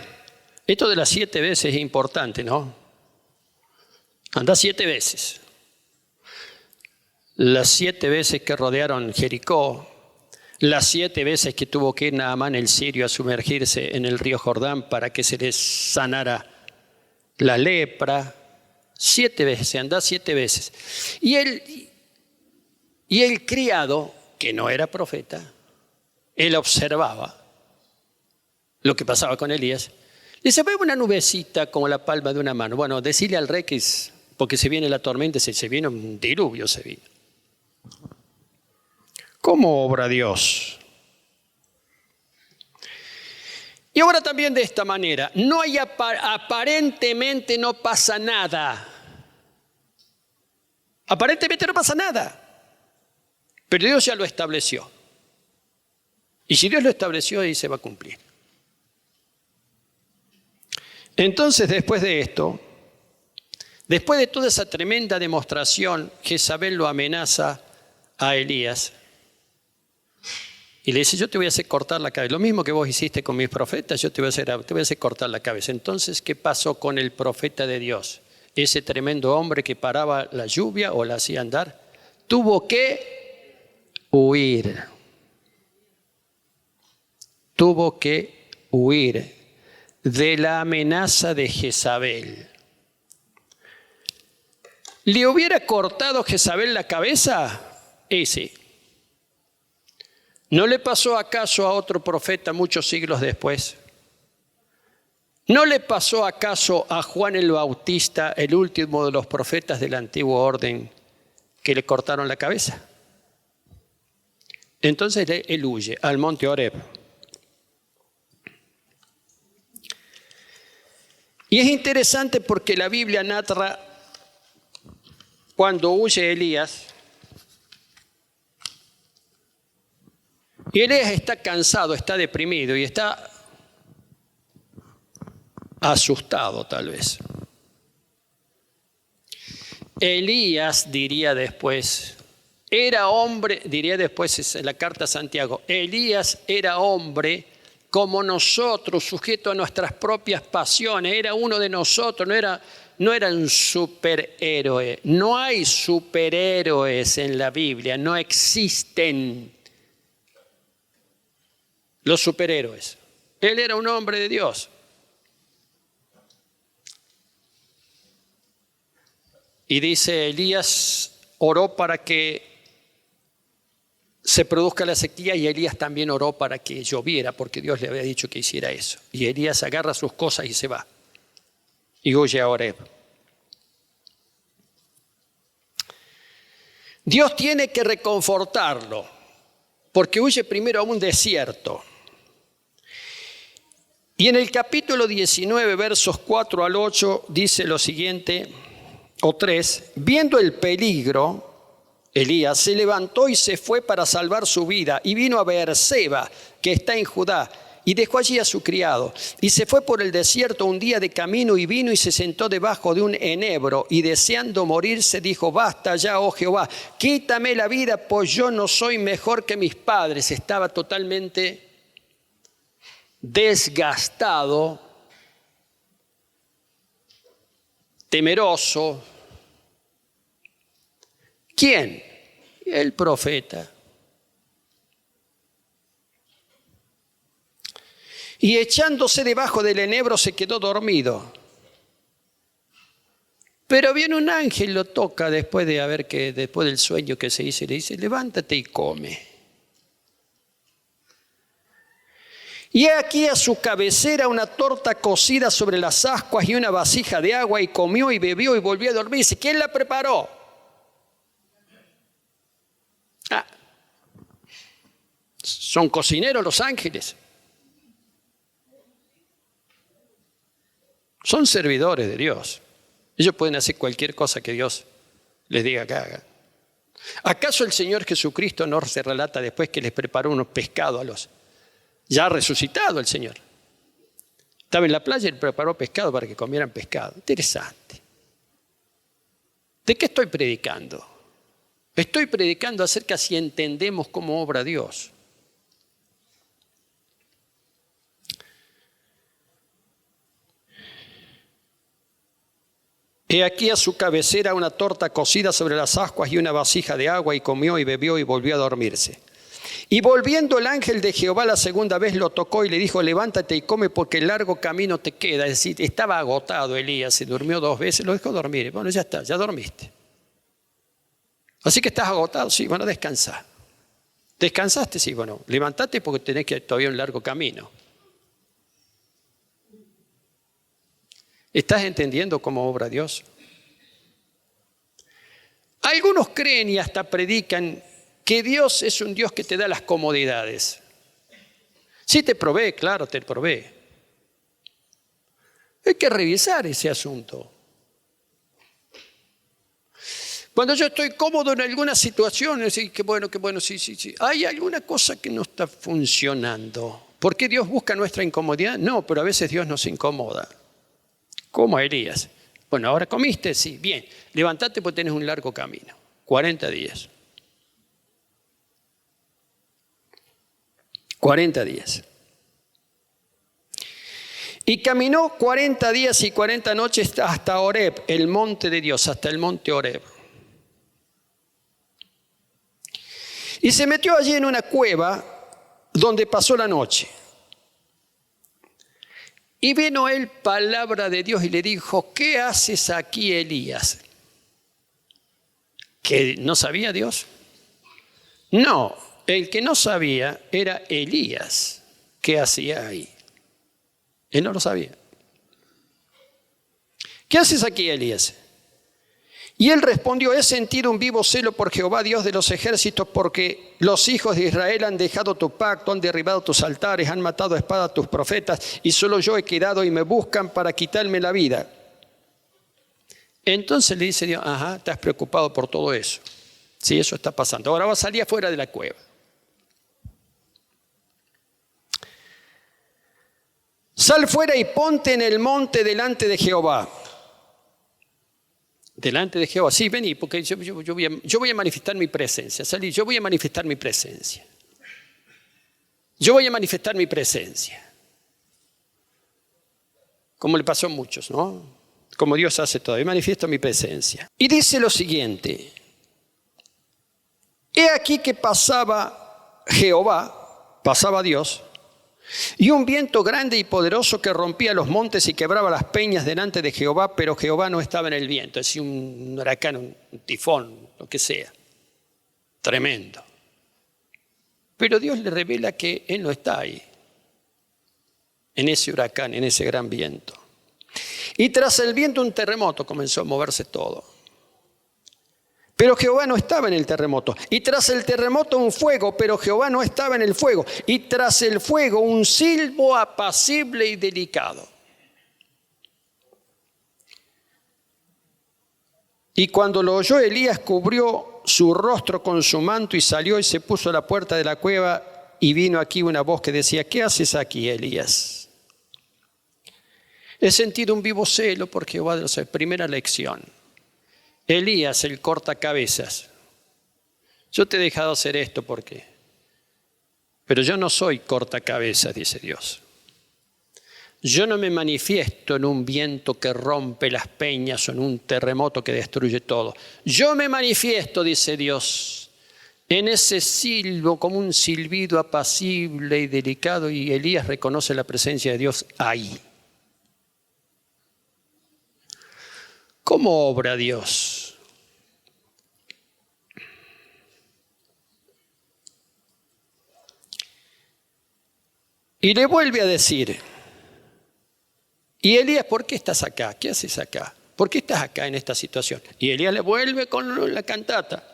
Esto de las 7 veces es importante, ¿no? Anda 7 veces. Las 7 veces que rodearon Jericó, las 7 veces que tuvo que ir Naamán el sirio a sumergirse en el río Jordán para que se les sanara la lepra. 7 veces, anda 7 veces. Y el criado, que no era profeta, él observaba lo que pasaba con Elías. Dice: veo una nubecita como la palma de una mano. Bueno, decirle al rey que porque se viene la tormenta, se viene un diluvio, se vino. ¿Cómo obra Dios? Y ahora también de esta manera: no hay aparentemente no pasa nada. Aparentemente no pasa nada. Pero Dios ya lo estableció. Y si Dios lo estableció, ahí se va a cumplir. Entonces, después de esto, después de toda esa tremenda demostración, Jezabel lo amenaza a Elías. Y le dice: yo te voy a hacer cortar la cabeza. Lo mismo que vos hiciste con mis profetas, yo te voy a hacer cortar la cabeza. Entonces, ¿qué pasó con el profeta de Dios? Ese tremendo hombre que paraba la lluvia o la hacía andar, tuvo que huir. Tuvo que huir de la amenaza de Jezabel. ¿Le hubiera cortado Jezabel la cabeza? Sí. ¿No le pasó acaso a otro profeta muchos siglos después? ¿No le pasó acaso a Juan el Bautista, el último de los profetas del antiguo orden, que le cortaron la cabeza? Entonces él huye al monte Horeb. Y es interesante porque la Biblia narra cuando huye Elías. Y Elías está cansado, está deprimido y está asustado tal vez. Elías diría después, era hombre, diría después en la carta a Santiago, Elías era hombre como nosotros, sujeto a nuestras propias pasiones, era uno de nosotros, no era un superhéroe. No hay superhéroes en la Biblia, no existen los superhéroes. Él era un hombre de Dios. Y dice, Elías oró para que se produzca la sequía y Elías también oró para que lloviera, porque Dios le había dicho que hiciera eso. Y Elías agarra sus cosas y se va. Y huye a Horeb. Dios tiene que reconfortarlo, porque huye primero a un desierto. Y en el capítulo 19, versos 4 al 8, dice lo siguiente, o 3, viendo el peligro, Elías se levantó y se fue para salvar su vida y vino a Beerseba, que está en Judá, y dejó allí a su criado. Y se fue por el desierto un día de camino y vino y se sentó debajo de un enebro y deseando morirse dijo, basta ya, oh Jehová, quítame la vida, pues yo no soy mejor que mis padres. Estaba totalmente desgastado, temeroso. ¿Quién? El profeta. Y echándose debajo del enebro se quedó dormido. Pero viene un ángel, lo toca después del sueño que se hizo, y le dice, levántate y come. Y he aquí a su cabecera una torta cocida sobre las ascuas y una vasija de agua, y comió y bebió y volvió a dormirse. ¿Quién la preparó? Son cocineros los ángeles. Son servidores de Dios. Ellos pueden hacer cualquier cosa que Dios les diga que hagan. ¿Acaso el Señor Jesucristo no se relata después que les preparó unos pescados a los... Ya ha resucitado el Señor. Estaba en la playa y le preparó pescado para que comieran pescado. Interesante. ¿De qué estoy predicando? Estoy predicando acerca si entendemos cómo obra Dios. He aquí a su cabecera una torta cocida sobre las ascuas y una vasija de agua, y comió y bebió y volvió a dormirse. Y volviendo el ángel de Jehová la segunda vez lo tocó y le dijo, levántate y come porque el largo camino te queda. Es decir, estaba agotado Elías, se durmió 2 veces, lo dejó dormir. Bueno, ya está, ya dormiste. Así que estás agotado, sí, bueno, descansa. ¿Descansaste? Sí, bueno, levántate porque tenés que todavía un largo camino. ¿Estás entendiendo cómo obra Dios? Algunos creen y hasta predican que Dios es un Dios que te da las comodidades. Sí te provee, claro, te provee. Hay que revisar ese asunto. Cuando yo estoy cómodo en alguna situación, sí, qué bueno, sí. Hay alguna cosa que no está funcionando. ¿Por qué Dios busca nuestra incomodidad? No, pero a veces Dios nos incomoda. Como a Elías. Bueno, ahora comiste, sí, bien. Levántate porque tenés un largo camino. 40 días. 40 días. Y caminó 40 días y 40 noches hasta Horeb, el monte de Dios, hasta el monte Horeb. Y se metió allí en una cueva donde pasó la noche. Y vino él palabra de Dios y le dijo, ¿qué haces aquí, Elías? ¿Que no sabía Dios? No, el que no sabía era Elías. ¿Qué hacía ahí? Él no lo sabía. ¿Qué haces aquí, Elías? Y él respondió: he sentido un vivo celo por Jehová, Dios de los ejércitos, porque los hijos de Israel han dejado tu pacto, han derribado tus altares, han matado a espada a tus profetas, y solo yo he quedado y me buscan para quitarme la vida. Entonces le dice Dios: ajá, estás preocupado por todo eso. Sí, eso está pasando. Ahora vas a salir afuera de la cueva. Sal fuera y ponte en el monte delante de Jehová. Delante de Jehová, sí, vení, porque yo voy a manifestar mi presencia. Salí, yo voy a manifestar mi presencia. Yo voy a manifestar mi presencia. Como le pasó a muchos, ¿no? Como Dios hace todo, y manifiesto mi presencia. Y dice lo siguiente: he aquí que pasaba Jehová, pasaba Dios, y un viento grande y poderoso que rompía los montes y quebraba las peñas delante de Jehová, pero Jehová no estaba en el viento. Es decir, un huracán, un tifón, lo que sea. Tremendo. Pero Dios le revela que Él no está ahí, en ese huracán, en ese gran viento. Y tras el viento un terremoto, comenzó a moverse todo. Pero Jehová no estaba en el terremoto. Y tras el terremoto un fuego, pero Jehová no estaba en el fuego. Y tras el fuego un silbo apacible y delicado. Y cuando lo oyó Elías, cubrió su rostro con su manto y salió y se puso a la puerta de la cueva. Y vino aquí una voz que decía: ¿qué haces aquí, Elías? He sentido un vivo celo por Jehová de los ejércitos. Primera lección. Elías, el cortacabezas. Yo te he dejado hacer esto porque, pero yo no soy cortacabezas, dice Dios. Yo no me manifiesto en un viento que rompe las peñas o en un terremoto que destruye todo. Yo me manifiesto, dice Dios, en ese silbo, como un silbido apacible y delicado, y Elías reconoce la presencia de Dios ahí. ¿Cómo obra Dios? Y le vuelve a decir: y Elías, ¿por qué estás acá? ¿Qué haces acá? ¿Por qué estás acá en esta situación? Y Elías le vuelve con la cantata.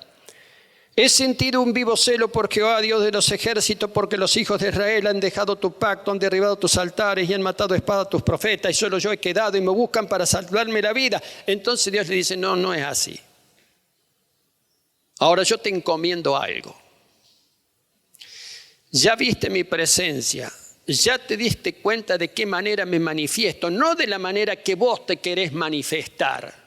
He sentido un vivo celo por Jehová, Dios de los ejércitos, porque los hijos de Israel han dejado tu pacto, han derribado tus altares y han matado a espada a tus profetas, y solo yo he quedado y me buscan para salvarme la vida. Entonces Dios le dice: no, no es así. Ahora yo te encomiendo algo. Ya viste mi presencia, ya te diste cuenta de qué manera me manifiesto, no de la manera que vos te querés manifestar.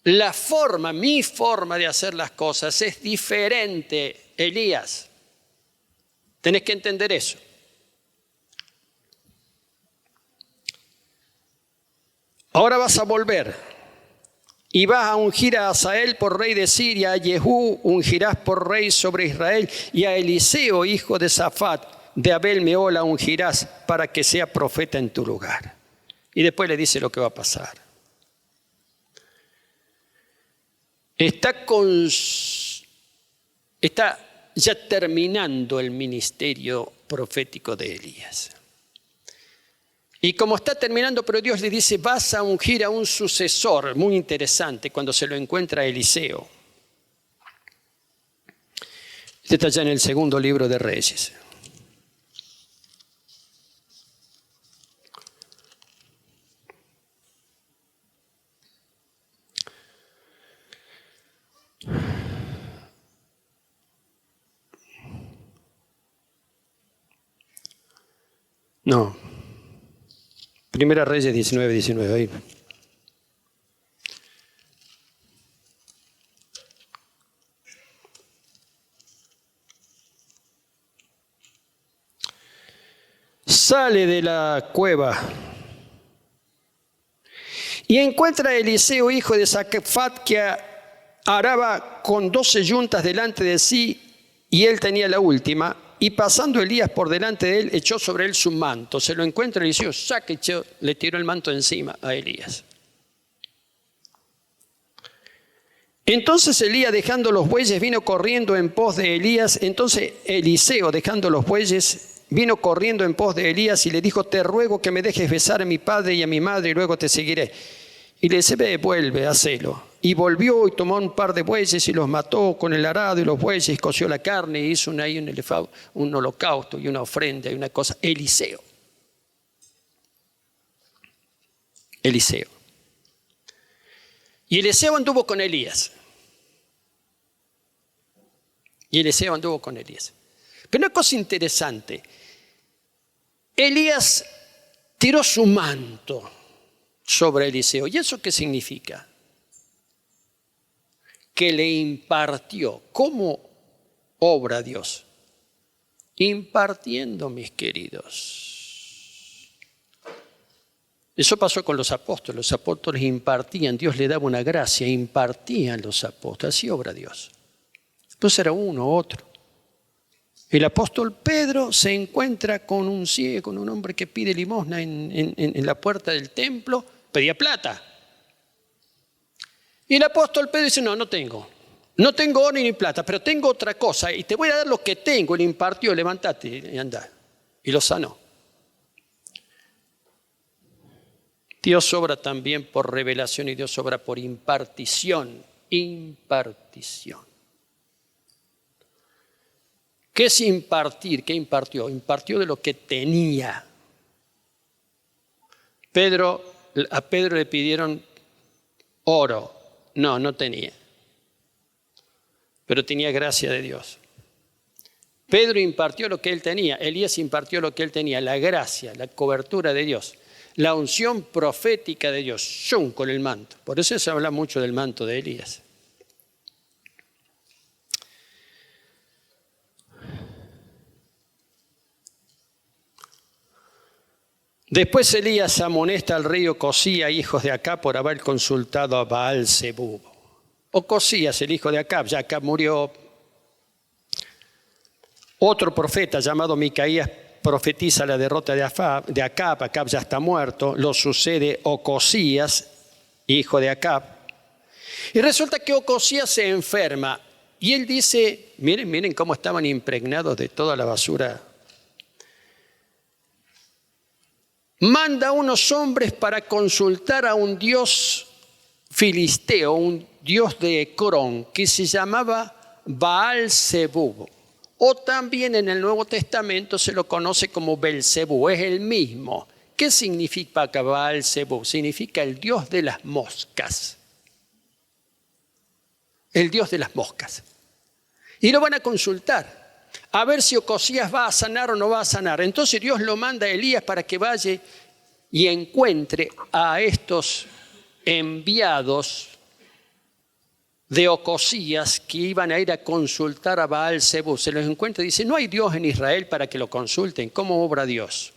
La forma, mi forma de hacer las cosas es diferente, Elías. Tenés que entender eso. Ahora vas a volver y vas a ungir a Hazael por rey de Siria, a Jehú ungirás por rey sobre Israel, y a Eliseo, hijo de Safat, de Abel Meola, ungirás para que sea profeta en tu lugar. Y después le dice lo que va a pasar. Está ya terminando el ministerio profético de Elías. Y como está terminando, pero Dios le dice: vas a ungir a un sucesor. Muy interesante cuando se lo encuentra a Eliseo. Este está ya en el segundo libro de Reyes. No. Primera Reyes 19. Ahí. Sale de la cueva y encuentra a Eliseo, hijo de Safat, que araba con 12 yuntas delante de sí, y él tenía la última. Y pasando Elías por delante de él, echó sobre él su manto. Se lo encuentra Eliseo, le tiró el manto encima a Elías. Entonces Elías, dejando los bueyes, vino corriendo en pos de Elías. Entonces Eliseo, dejando los bueyes, vino corriendo en pos de Elías y le dijo: te ruego que me dejes besar a mi padre y a mi madre y luego te seguiré. Y le dice: ve, vuelve, hacelo. Y volvió y tomó un par de bueyes y los mató con el arado y los bueyes, y coció la carne y hizo un holocausto y una ofrenda y una cosa. Eliseo. Y Eliseo anduvo con Elías. Pero una cosa interesante. Elías tiró su manto sobre Eliseo. ¿Y eso qué significa? Que le impartió. ¿Cómo obra Dios? Impartiendo, mis queridos. Eso pasó con los apóstoles. Los apóstoles impartían, Dios le daba una gracia, impartían los apóstoles. Así obra Dios. Entonces era uno, otro. El apóstol Pedro se encuentra con un ciego, con un hombre que pide limosna en la puerta del templo, pedía plata. Y el apóstol Pedro dice: no tengo oro ni plata, pero tengo otra cosa y te voy a dar lo que tengo. Y le impartió: levántate y anda. Y lo sanó. Dios obra también por revelación y Dios obra por impartición. Impartición. ¿Qué es impartir? ¿Qué impartió? Impartió de lo que tenía. A Pedro le pidieron oro. No tenía. Pero tenía gracia de Dios. Pedro impartió lo que él tenía. Elías impartió lo que él tenía. La gracia, la cobertura de Dios. La unción profética de Dios. ¡Shum! Con el manto. Por eso se habla mucho del manto de Elías. Después Elías amonesta al rey Ocosías, hijos de Acab, por haber consultado a Baal-zebub. Ocosías, el hijo de Acab, ya Acab murió. Otro profeta llamado Micaías profetiza la derrota de Acab. Acab ya está muerto. Lo sucede Ocosías, hijo de Acab. Y resulta que Ocosías se enferma. Y él dice: miren cómo estaban impregnados de toda la basura. Manda a unos hombres para consultar a un dios filisteo, un dios de Ecrón, que se llamaba Baal-zebub. O también en el Nuevo Testamento se lo conoce como Belzebú, es el mismo. ¿Qué significa Baal-zebub? Significa el dios de las moscas. El dios de las moscas. Y lo van a consultar, a ver si Ocosías va a sanar o no va a sanar. Entonces Dios lo manda a Elías para que vaya y encuentre a estos enviados de Ocosías que iban a ir a consultar a Baal-zebub. Se los encuentra y dice: no hay Dios en Israel para que lo consulten. ¿Cómo obra Dios?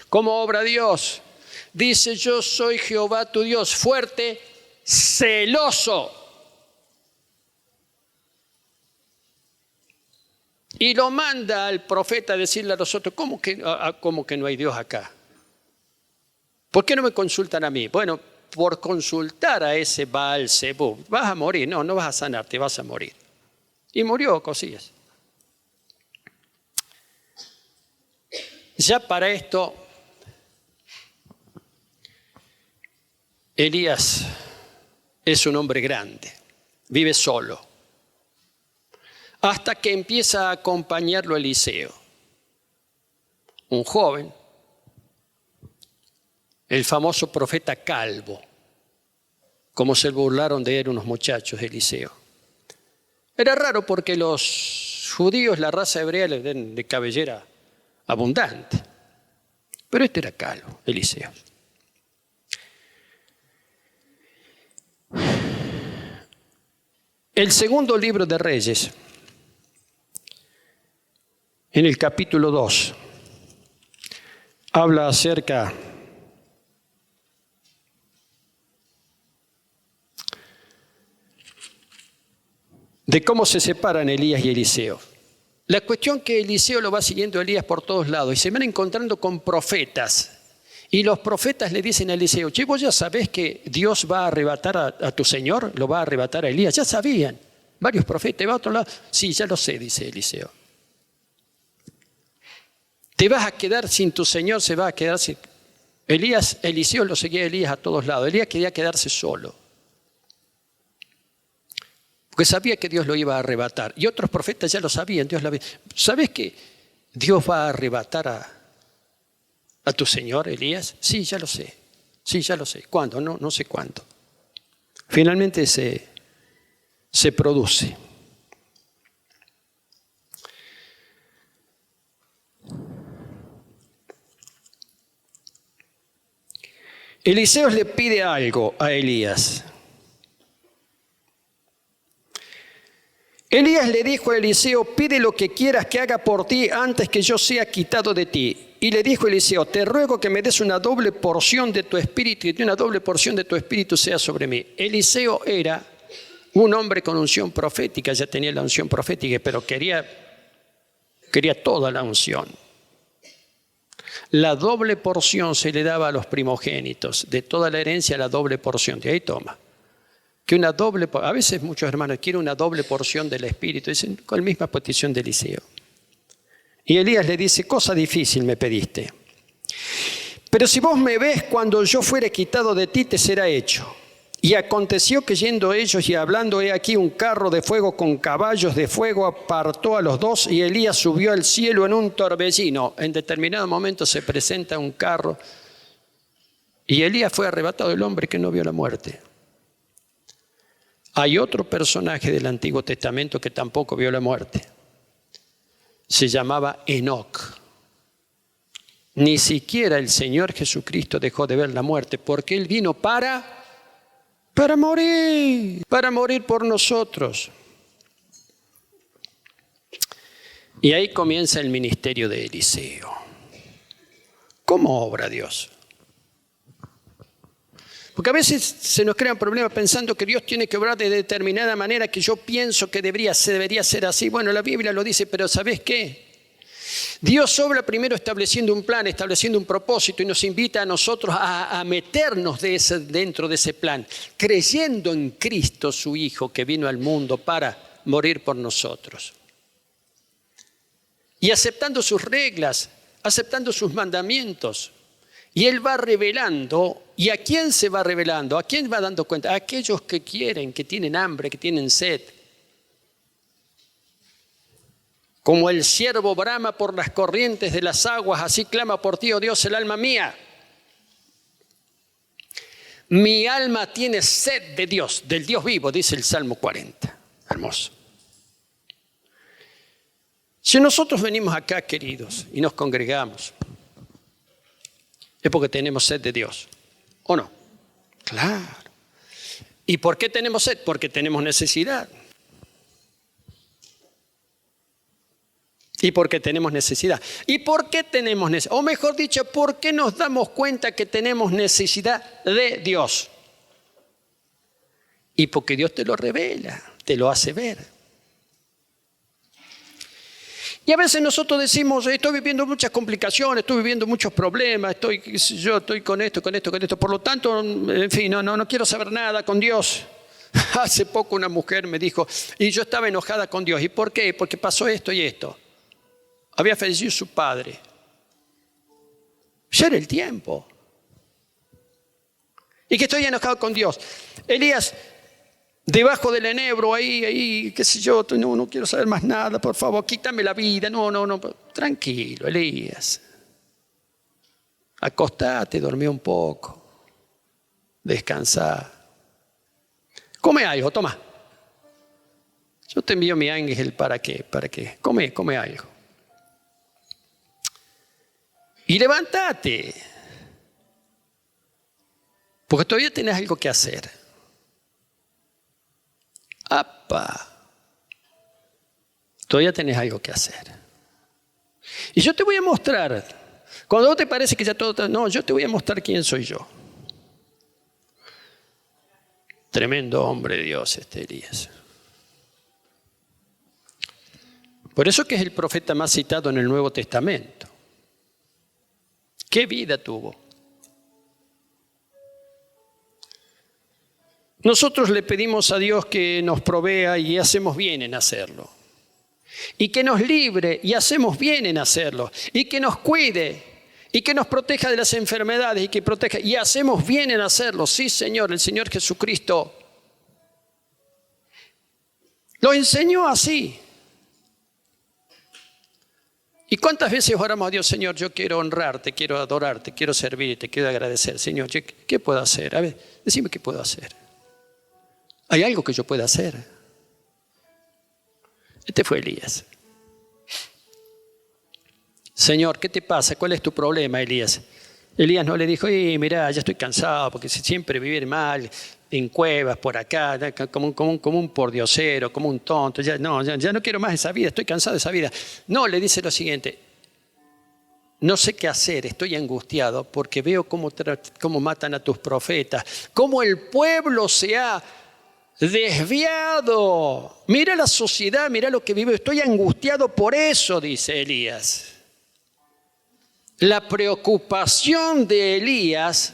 ¿Cómo obra Dios? Dice: yo soy Jehová tu Dios, fuerte, celoso. Y lo manda al profeta a decirle a los otros: ¿cómo que no hay Dios acá? ¿Por qué no me consultan a mí? Bueno, por consultar a ese Baal-zebub, vas a morir. No vas a sanar, te vas a morir. Y murió Ocosías. Ya para esto, Elías es un hombre grande, vive solo. Hasta que empieza a acompañarlo Eliseo, un joven, el famoso profeta calvo, como se burlaron de él unos muchachos de Eliseo. Era raro porque los judíos, la raza hebrea, le den de cabellera abundante, pero este era calvo, Eliseo. El segundo libro de Reyes, en el capítulo 2, habla acerca de cómo se separan Elías y Eliseo. La cuestión que Eliseo lo va siguiendo a Elías por todos lados y se van encontrando con profetas. Y los profetas le dicen a Eliseo, che, vos ya sabés que Dios va a arrebatar a tu Señor, lo va a arrebatar a Elías. Ya sabían. Varios profetas, va a otro lado. Sí, ya lo sé, dice Eliseo. Te vas a quedar sin tu Señor, se va a quedar sin... Eliseo lo seguía a Elías a todos lados. Elías quería quedarse solo. Porque sabía que Dios lo iba a arrebatar. Y otros profetas ya lo sabían. ¿Sabés que Dios va a arrebatar a tu Señor, Elías? Sí, ya lo sé. Sí, ya lo sé. ¿Cuándo? No sé cuándo. Finalmente se produce. Eliseo le pide algo a Elías. Elías le dijo a Eliseo, pide lo que quieras que haga por ti antes que yo sea quitado de ti. Y le dijo Eliseo, te ruego que me des una doble porción de tu espíritu y que una doble porción de tu espíritu sea sobre mí. Eliseo era un hombre con unción profética, ya tenía la unción profética, pero quería toda la unción. La doble porción se le daba a los primogénitos, de toda la herencia la doble porción, de ahí toma. A veces muchos hermanos quieren una doble porción del Espíritu, dicen con la misma petición de Eliseo. Y Elías le dice, cosa difícil me pediste. Pero si vos me ves cuando yo fuere quitado de ti, te será hecho. Y aconteció que yendo ellos y hablando, he aquí un carro de fuego con caballos de fuego apartó a los dos y Elías subió al cielo en un torbellino. En determinado momento se presenta un carro y Elías fue arrebatado, el hombre que no vio la muerte. Hay otro personaje del Antiguo Testamento que tampoco vio la muerte. Se llamaba Enoc. Ni siquiera el Señor Jesucristo dejó de ver la muerte porque Él vino para morir por nosotros. Y ahí comienza el ministerio de Eliseo. ¿Cómo obra Dios? Porque a veces se nos crean problemas pensando que Dios tiene que obrar de determinada manera que yo pienso que debería ser así. Bueno, la Biblia lo dice, pero ¿sabés qué? Dios obra primero estableciendo un plan, estableciendo un propósito y nos invita a nosotros a meternos dentro de ese plan, creyendo en Cristo, su Hijo, que vino al mundo para morir por nosotros. Y aceptando sus reglas, aceptando sus mandamientos. Y Él va revelando. ¿Y a quién se va revelando? ¿A quién va dando cuenta? A aquellos que quieren, que tienen hambre, que tienen sed. Como el ciervo brama por las corrientes de las aguas, así clama por ti, oh Dios, el alma mía. Mi alma tiene sed de Dios, del Dios vivo, dice el Salmo 40. Hermoso. Si nosotros venimos acá, queridos, y nos congregamos, es porque tenemos sed de Dios, ¿o no? Claro. ¿Y por qué tenemos sed? Porque tenemos necesidad. ¿Y por qué tenemos necesidad? ¿Y por qué tenemos necesidad? O mejor dicho, ¿por qué nos damos cuenta que tenemos necesidad de Dios? Y porque Dios te lo revela, te lo hace ver. Y a veces nosotros decimos, estoy viviendo muchas complicaciones, estoy viviendo muchos problemas, estoy con esto. Por lo tanto, en fin, no quiero saber nada con Dios. Hace poco una mujer me dijo, y yo estaba enojada con Dios. ¿Y por qué? Porque pasó esto y esto. Había fallecido su padre. Ya era el tiempo. Y que estoy enojado con Dios. Elías, debajo del enebro, ahí, qué sé yo, no quiero saber más nada, por favor, quítame la vida. No, tranquilo, Elías. Acostate, dormí un poco. Descansá. Come algo, toma. Yo te envío mi ángel, ¿para qué? Come algo. Y levántate. Porque todavía tenés algo que hacer. ¡Apa! Todavía tenés algo que hacer. Y yo te voy a mostrar. Cuando vos te parece que ya todo... No, yo te voy a mostrar quién soy yo. Tremendo hombre de Dios este Elías. Por eso que es el profeta más citado en el Nuevo Testamento. ¿Qué vida tuvo? Nosotros le pedimos a Dios que nos provea y hacemos bien en hacerlo. Y que nos libre y hacemos bien en hacerlo. Y que nos cuide y que nos proteja de las enfermedades y que proteja. Y hacemos bien en hacerlo. Sí, Señor, el Señor Jesucristo lo enseñó así. ¿Y cuántas veces oramos a Dios, Señor, yo quiero honrarte, quiero adorarte, quiero servirte, quiero agradecer? Señor, ¿qué puedo hacer? A ver, decime qué puedo hacer. ¿Hay algo que yo pueda hacer? Este fue Elías. Señor, ¿qué te pasa? ¿Cuál es tu problema, Elías? Elías no le dijo, mirá, ya estoy cansado porque siempre vivir mal, en cuevas, por acá, como un pordiosero, como un tonto. Ya no quiero más esa vida, estoy cansado de esa vida. No, le dice lo siguiente, no sé qué hacer, estoy angustiado porque veo cómo matan a tus profetas, cómo el pueblo se ha desviado. Mira la sociedad, mira lo que vive, estoy angustiado por eso, dice Elías. La preocupación de Elías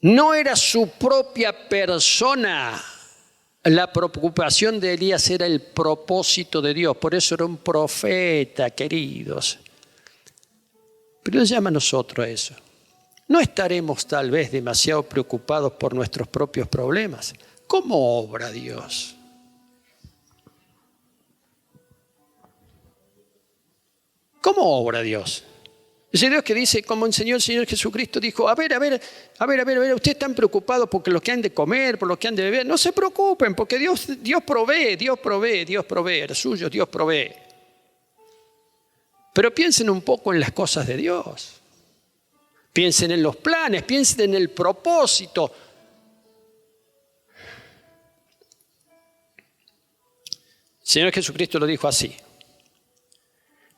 no era su propia persona. La preocupación de Elías era el propósito de Dios. Por eso era un profeta, queridos. Pero Dios llama a nosotros a eso. No estaremos tal vez demasiado preocupados por nuestros propios problemas. ¿Cómo obra Dios? ¿Cómo obra Dios? Ese Dios que dice, como enseñó el Señor Jesucristo, dijo, a ver, ustedes están preocupados por lo que han de comer, por lo que han de beber. No se preocupen, porque Dios provee, el suyo Dios provee. Pero piensen un poco en las cosas de Dios. Piensen en los planes, piensen en el propósito. El Señor Jesucristo lo dijo así.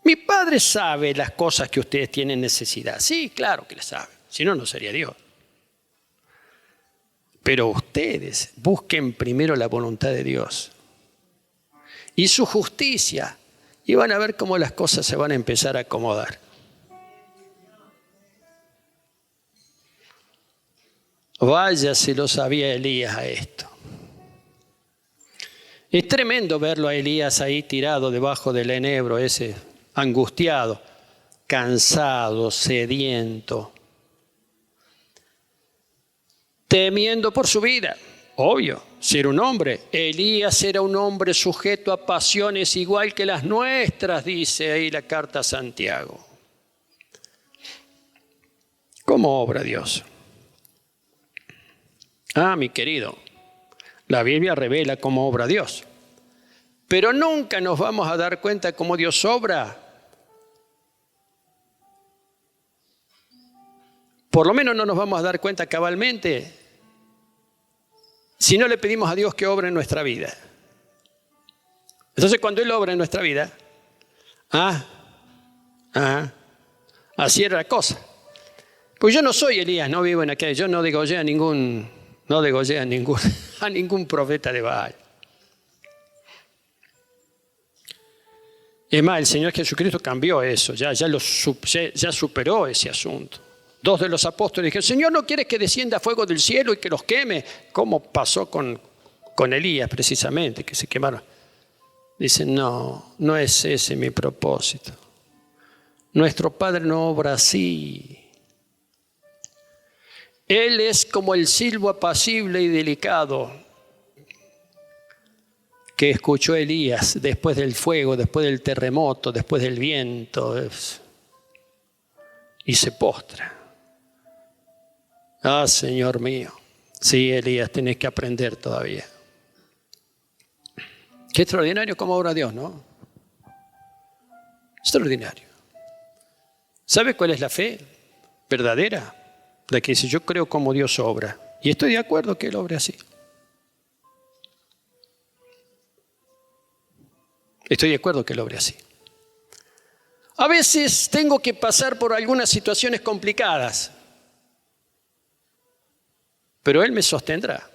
Mi Padre sabe las cosas que ustedes tienen necesidad. Sí, claro que las sabe. Si no, no sería Dios. Pero ustedes busquen primero la voluntad de Dios y su justicia y van a ver cómo las cosas se van a empezar a acomodar. Vaya si lo sabía Elías a esto. Es tremendo verlo a Elías ahí tirado debajo del enebro ese, angustiado, cansado, sediento, temiendo por su vida. Obvio, si era un hombre. Elías era un hombre sujeto a pasiones igual que las nuestras, dice ahí la carta a Santiago. ¿Cómo obra Dios? Mi querido, la Biblia revela cómo obra Dios. Pero nunca nos vamos a dar cuenta cómo Dios obra. Por lo menos no nos vamos a dar cuenta cabalmente si no le pedimos a Dios que obre en nuestra vida. Entonces cuando Él obra en nuestra vida, así era la cosa. Pues yo no soy Elías, no vivo en aquel, yo no degollé a ningún profeta de Baal. Es más, el Señor Jesucristo cambió eso, ya superó ese asunto. 2 de los apóstoles dijeron, Señor, ¿no quieres que descienda fuego del cielo y que los queme? ¿Cómo pasó con Elías precisamente, que se quemaron? Dicen, no es ese mi propósito. Nuestro Padre no obra así. Él es como el silbo apacible y delicado que escuchó Elías después del fuego, después del terremoto, después del viento, y se postra. Señor mío. Sí, Elías, tenés que aprender todavía. Qué extraordinario cómo obra Dios, ¿no? Extraordinario. ¿Sabe cuál es la fe verdadera? La que dice, yo creo como Dios obra. Y estoy de acuerdo que Él obre así. Estoy de acuerdo que Él obre así. A veces tengo que pasar por algunas situaciones complicadas. Pero Él me sostendrá.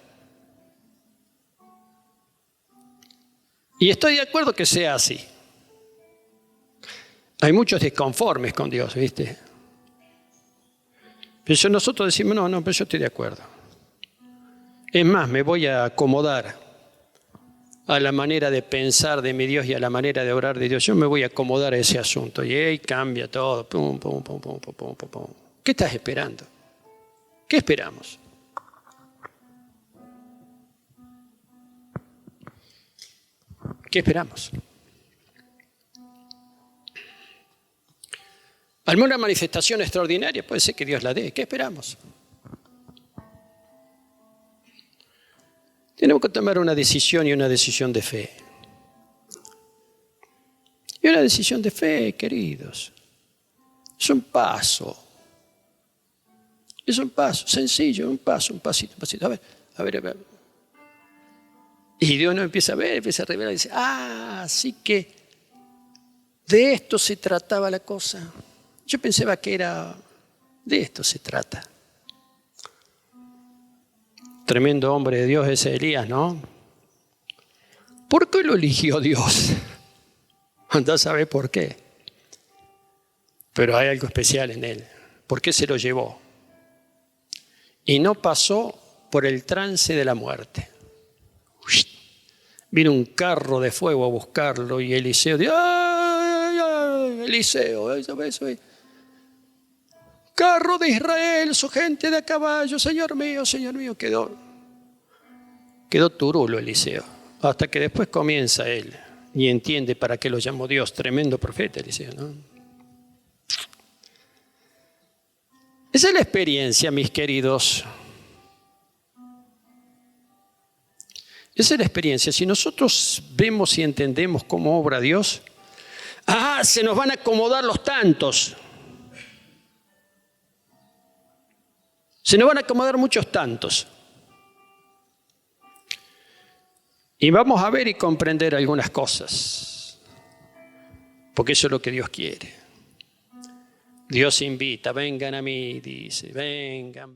Y estoy de acuerdo que sea así. Hay muchos disconformes con Dios, ¿viste? Pero nosotros decimos, no, pero yo estoy de acuerdo. Es más, me voy a acomodar a la manera de pensar de mi Dios y a la manera de orar de Dios. Yo me voy a acomodar a ese asunto. Y ahí cambia todo. Pum, pum, pum, pum, pum, pum, pum, pum. ¿Qué estás esperando? ¿Qué esperamos? ¿Qué esperamos? ¿Alguna manifestación extraordinaria? Puede ser que Dios la dé. ¿Qué esperamos? Tenemos que tomar una decisión y una decisión de fe. Y una decisión de fe, queridos, es un paso. Es un paso sencillo, un pasito, un pasito. A ver. Y Dios nos empieza a ver, empieza a revelar y dice, así que de esto se trataba la cosa. Yo pensaba que de esto se trata. Tremendo hombre de Dios ese Elías, ¿no? ¿Por qué lo eligió Dios? Andá a saber por qué. Pero hay algo especial en él. ¿Por qué se lo llevó? Y no pasó por el trance de la muerte. Vino un carro de fuego a buscarlo y Eliseo dijo, ¡ay, Eliseo! Eso. Carro de Israel, su gente de a caballo, Señor mío, quedó turulo Eliseo. Hasta que después comienza él y entiende para qué lo llamó Dios. Tremendo profeta Eliseo, ¿no? Esa es la experiencia, mis queridos. Esa es la experiencia. Si nosotros vemos y entendemos cómo obra Dios, se nos van a acomodar los tantos. Se nos van a acomodar muchos tantos. Y vamos a ver y comprender algunas cosas. Porque eso es lo que Dios quiere. Dios invita, vengan a mí, dice, vengan.